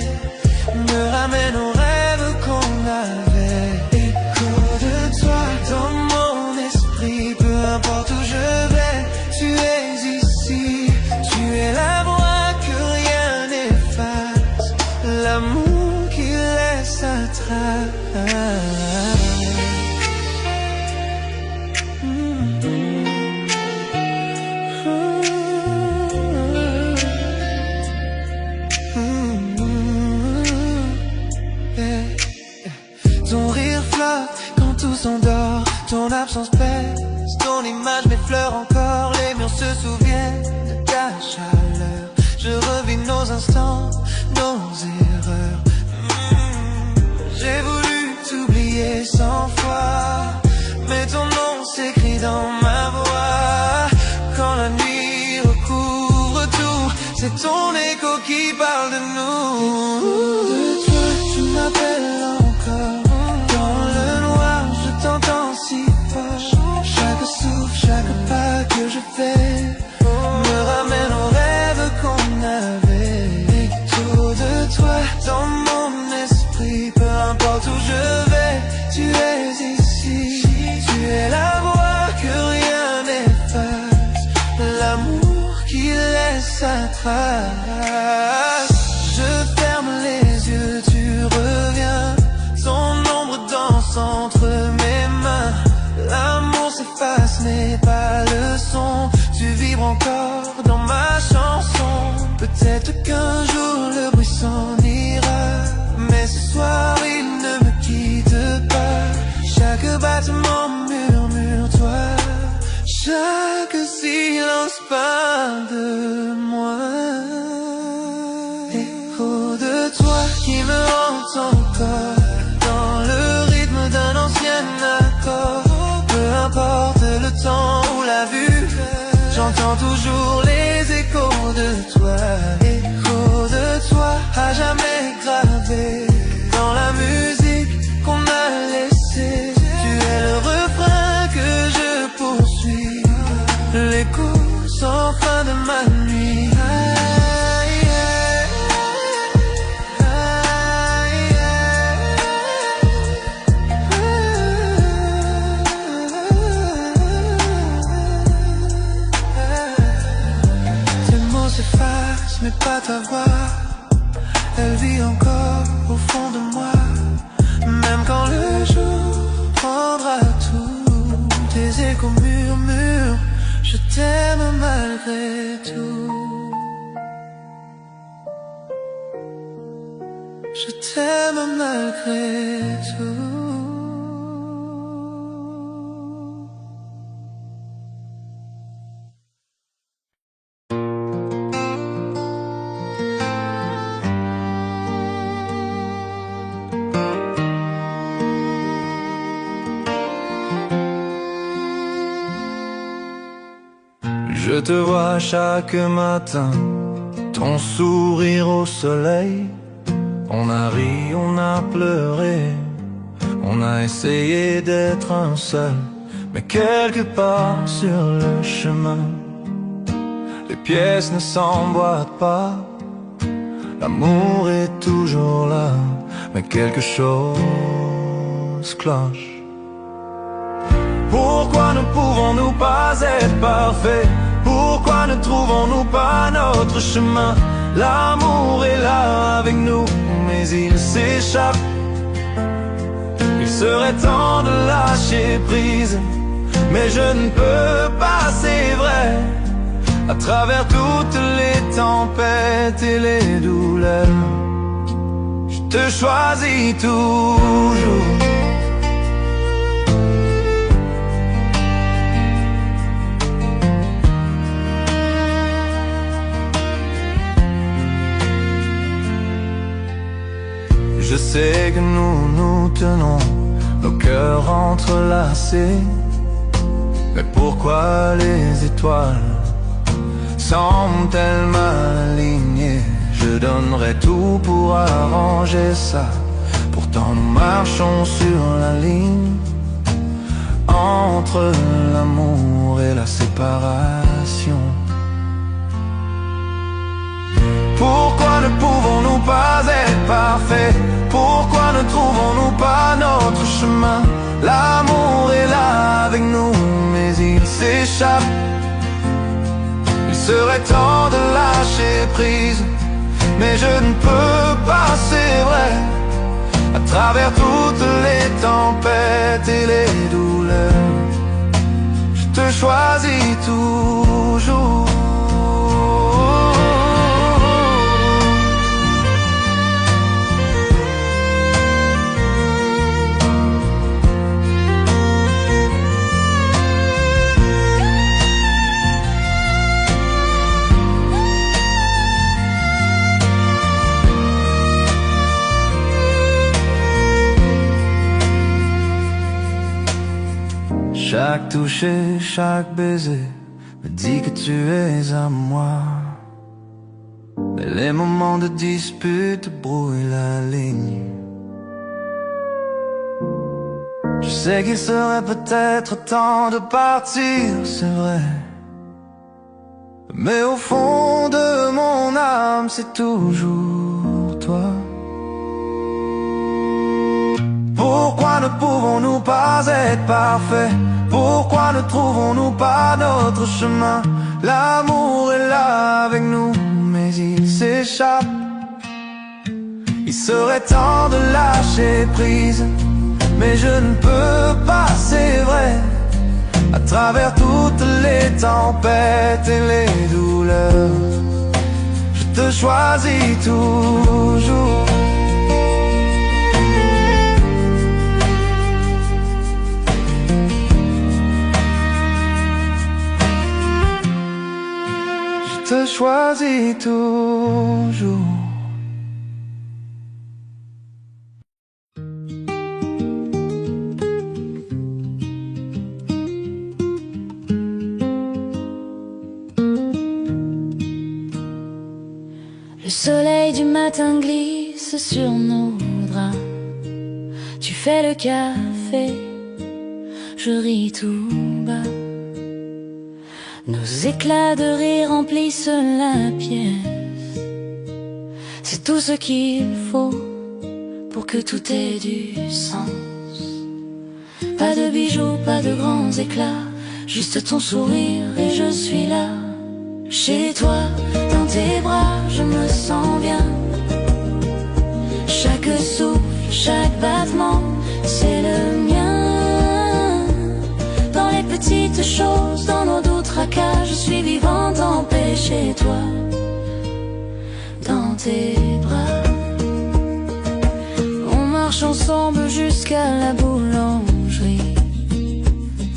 Speaker 3: me ramène aux rêves qu'on avait. Écho de toi dans mon esprit, peu importe où je vais, tu es ici. Tu es la voix que rien n'efface, l'amour qui laisse sa trace. Ton rire flotte quand tout s'endort, ton absence pèse, ton image m'effleure encore. Les murs se souviennent de ta chaleur, je revis nos instants, nos erreurs. J'ai voulu t'oublier 100 fois, mais ton nom s'écrit dans ma voix. Quand la nuit recouvre tout, c'est ton écho qui parle de nous. De toi, tu m'appelles encore. Dans le noir, je t'entends si fort. Chaque souffle, chaque pas que je fais me ramène aux rêves qu'on avait. Autour de toi, dans mon esprit, peu importe où je vais, tu es ici. Tu es la voix que rien n'efface, l'amour qui laisse sa trace. Je ferme les yeux, tu reviens, ton ombre danse entre mes mains. L'amour s'efface, n'est pas le son, tu vibres encore dans ma chanson. Peut-être qu'un jour le bruit s'en ira, mais ce soir il ne me quitte pas. Chaque battement murmure toi, chaque silence parle de moi. Écho de toi qui me hante encore, dans le rythme d'un ancien accord. Peu importe le temps ou la vue, j'entends toujours les échos de toi. Écho de toi, à jamais gravé dans la musique qu'on a laissée. Tu es le refrain que je poursuis, l'écho sans fin de ma nuit. Mais pas ta voix, elle vit encore au fond de moi. Même quand le jour prendra tout, tes échos murmurent, je t'aime malgré tout. Je t'aime malgré tout.
Speaker 5: Je te vois chaque matin, ton sourire au soleil. On a ri, on a pleuré, on a essayé d'être un seul. Mais quelque part sur le chemin, les pièces ne s'emboîtent pas. L'amour est toujours là, mais quelque chose cloche. Pourquoi ne pouvons-nous pas être parfaits? Pourquoi ne trouvons-nous pas notre chemin? L'amour est là avec nous, mais il s'échappe. Il serait temps de lâcher prise, mais je ne peux pas, c'est vrai. À travers toutes les tempêtes et les douleurs, je te choisis toujours. que nous nous tenons, nos cœurs entrelacés. Mais pourquoi les étoiles semblent-elles mal alignées? Je donnerais tout pour arranger ça. Pourtant nous marchons sur la ligne entre l'amour et la séparation. Pourquoi ne pouvons-nous pas être parfaits? Pourquoi ne trouvons-nous pas notre chemin? L'amour est là avec nous, mais il s'échappe. Il serait temps de lâcher prise, mais je ne peux pas, c'est vrai. À travers toutes les tempêtes et les douleurs, je te choisis toujours. Chaque toucher, chaque baiser me dit que tu es à moi. Mais les moments de dispute brouillent la ligne. Je sais qu'il serait peut-être temps de partir, c'est vrai. Mais au fond de mon âme, c'est toujours toi. Pourquoi ne pouvons-nous pas être parfaits? Pourquoi ne trouvons-nous pas notre chemin? L'amour est là avec nous, mais il s'échappe. Il serait temps de lâcher prise, mais je ne peux pas, c'est vrai. À travers toutes les tempêtes et les douleurs, je te choisis toujours. Je te choisis toujours.
Speaker 1: Le soleil du matin glisse sur nos draps. Tu fais le café, je ris tout bas. Nos éclats de rire remplissent la pièce. C'est tout ce qu'il faut pour que tout ait du sens. Pas de bijoux, pas de grands éclats, juste ton sourire et je suis là. Chez toi, dans tes bras, je me sens bien. Chaque souffle, chaque battement, c'est le mien. Dans les petites choses, dans nos doux tracas, je suis vivante en paix chez toi. Dans tes bras, on marche ensemble jusqu'à la boulangerie,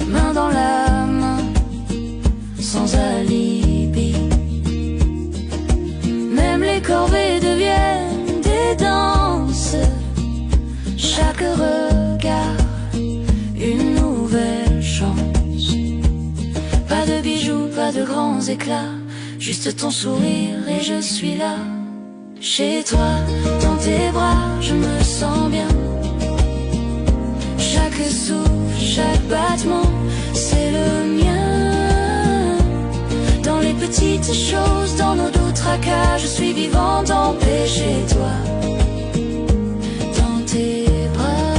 Speaker 1: main dans la main, sans alibi. Même les corvées deviennent des danses. Chaque regard, une nouvelle chance. Pas de bijoux, pas de grands éclats, juste ton sourire et je suis là. Chez toi, dans tes bras, je me sens bien. Chaque souffle, chaque battement, c'est le mien. Dans les petites choses, dans nos doux tracas, je suis vivante en paix chez toi. Dans tes bras,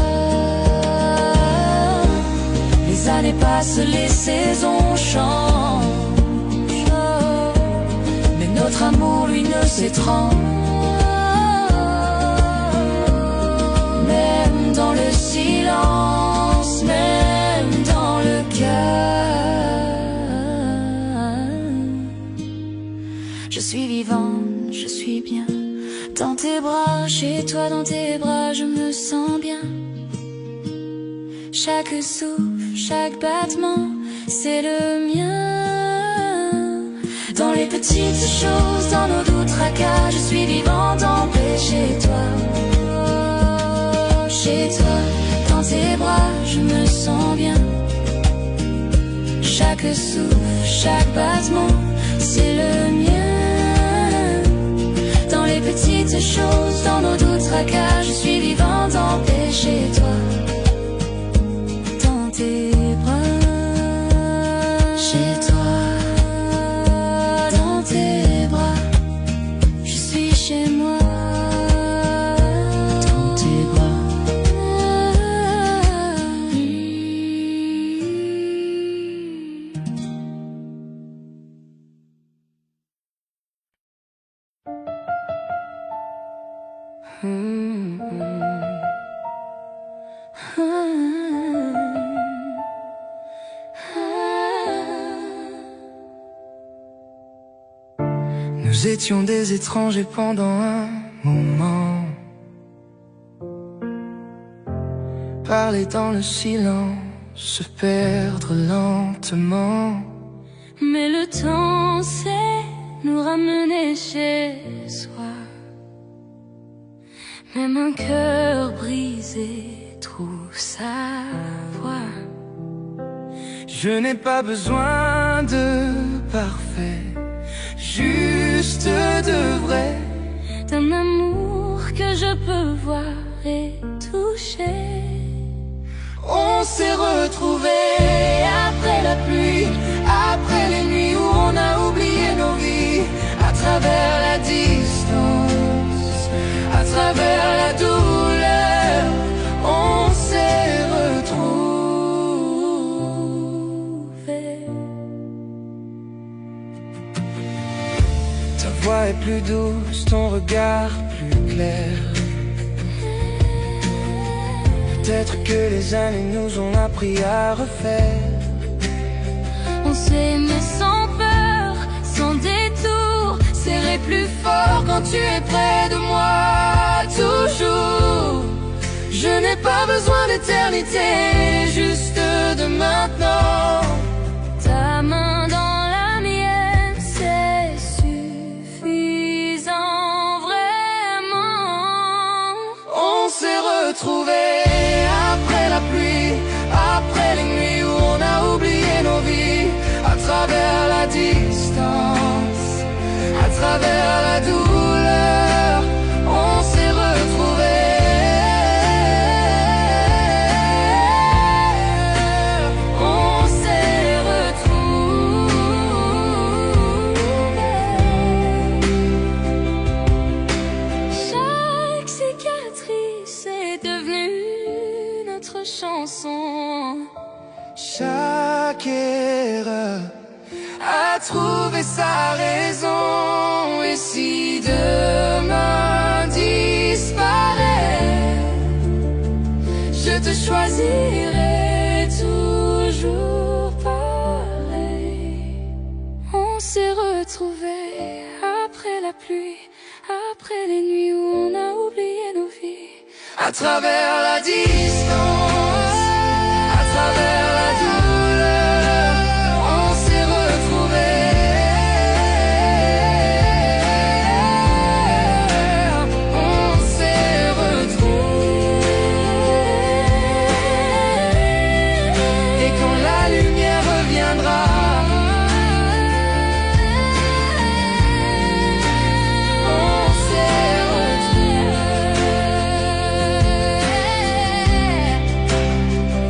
Speaker 1: les années passent, les saisons changent, mais notre amour, lui, ne s'étrange. Même dans le silence, même dans le cœur, je suis vivante, je suis bien. Dans tes bras, chez toi, dans tes bras, je me sens bien. Chaque souffle, chaque battement, c'est le mien. Dans les petites choses, dans nos doux tracas, je suis vivante en paix chez toi.
Speaker 2: Chez toi, dans tes bras, je me sens bien. Chaque souffle, chaque battement, c'est le mien. Dans les petites choses, dans nos doutes tracas, je suis vivante en paix chez toi. Dans tes bras, chez toi, dans tes bras, je suis chez moi.
Speaker 5: Nous étions des étrangers pendant un moment, parler dans le silence, se perdre lentement.
Speaker 2: Mais le temps sait nous ramener chez soi. Même un cœur brisé trouve sa voie.
Speaker 5: Je n'ai pas besoin de parfait, juste de vrai,
Speaker 2: d'un amour que je peux voir et toucher.
Speaker 5: On s'est retrouvés après la pluie, après les nuits où on a oublié nos vies, à travers la distance, à travers la douleur, on s'est retrouvés. Ta voix est plus douce, ton regard plus clair. Peut-être que les années nous ont appris à refaire.
Speaker 2: On s'est aimé sans peur, sans détour, serré plus fort quand tu es près de moi, toujours. Je n'ai pas besoin d'éternité, juste de maintenant. Ta main dans la mienne, c'est suffisant, vraiment.
Speaker 5: On s'est retrouvés après la pluie, après les nuits où on a oublié nos vies, à travers la distance, à travers la douleur, on s'est retrouvés. On s'est retrouvés.
Speaker 2: Chaque cicatrice est devenue notre chanson.
Speaker 5: Chaque erreur a trouvé sa raison. Et si demain disparaît, je te choisirai toujours pareil.
Speaker 2: On s'est retrouvés après la pluie, après les nuits où on a oublié nos vies,
Speaker 5: à travers la distance, à travers la douleur, on s'est retrouvés. On s'est retrouvés. Et quand la lumière reviendra, on s'est retrouvés.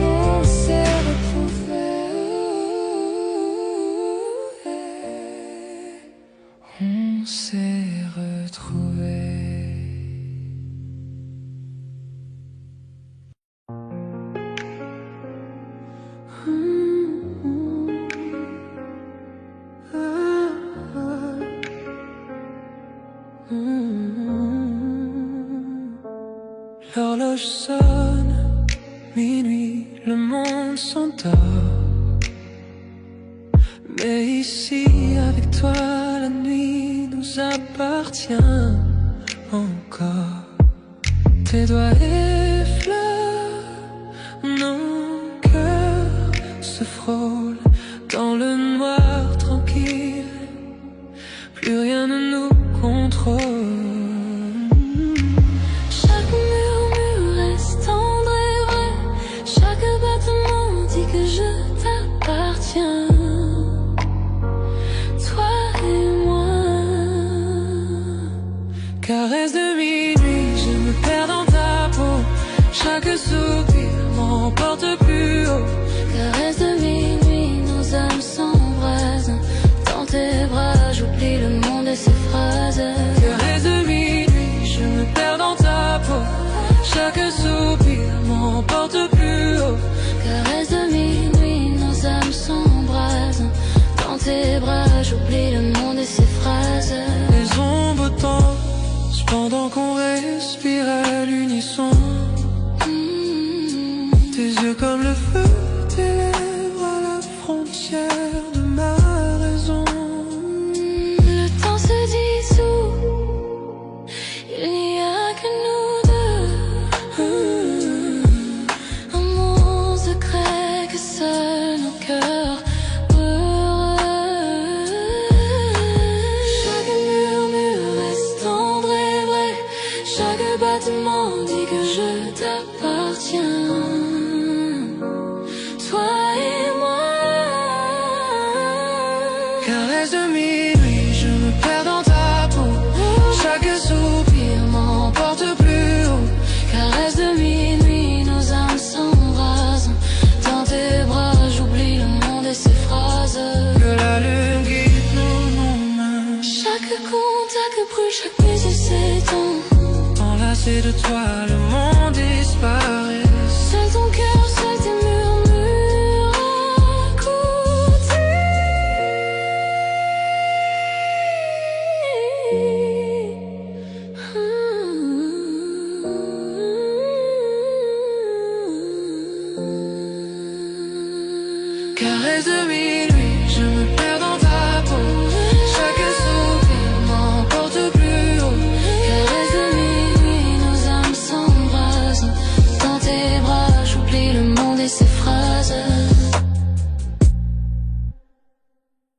Speaker 2: on s'est retrouvés.
Speaker 5: On s'est retrouvés. L'horloge sonne, minuit, le monde s'endort. Mais ici, avec toi, la nuit nous appartient encore. Tes doigts effleurent, nos cœurs se frôlent dans le noir tranquille. Plus rien ne nous contrôle.
Speaker 2: Chaque murmure reste en
Speaker 3: m'emporte plus haut.
Speaker 2: Caresse de minuit, nos âmes s'embrasent. Dans tes bras, j'oublie le monde et ses phrases.
Speaker 3: Caresse de minuit, je me perds dans ta peau. Chaque soupir m'emporte plus haut.
Speaker 2: Caresse de minuit, nos âmes s'embrasent. Dans tes bras, j'oublie le monde et ses phrases.
Speaker 3: Les ombres dansent pendant qu'on respire à l'unisson. Tes yeux comme le feu, tes lèvres à la frontière de ma raison.
Speaker 2: Le temps se dissout, il n'y a que nous deux. Un monde secret que seuls nos cœurs heureux. Chaque murmure reste tendre et vrai. Chaque battement dit que je t'appartiens. Toi et moi.
Speaker 3: Caresse de minuit, je me perds dans ta peau. Chaque soupir m'emporte plus haut.
Speaker 2: Caresse de minuit, nos âmes s'embrasent. Dans tes bras, j'oublie le monde et ses phrases.
Speaker 3: Que la lune guide nos mains.
Speaker 2: Chaque contact brûle, chaque baiser s'éteint.
Speaker 3: Enlacé de toi, le monde disparaît.
Speaker 2: Seul ton cœur, seul tes murmures à côté.
Speaker 3: Caresse de minuit, je me perds dans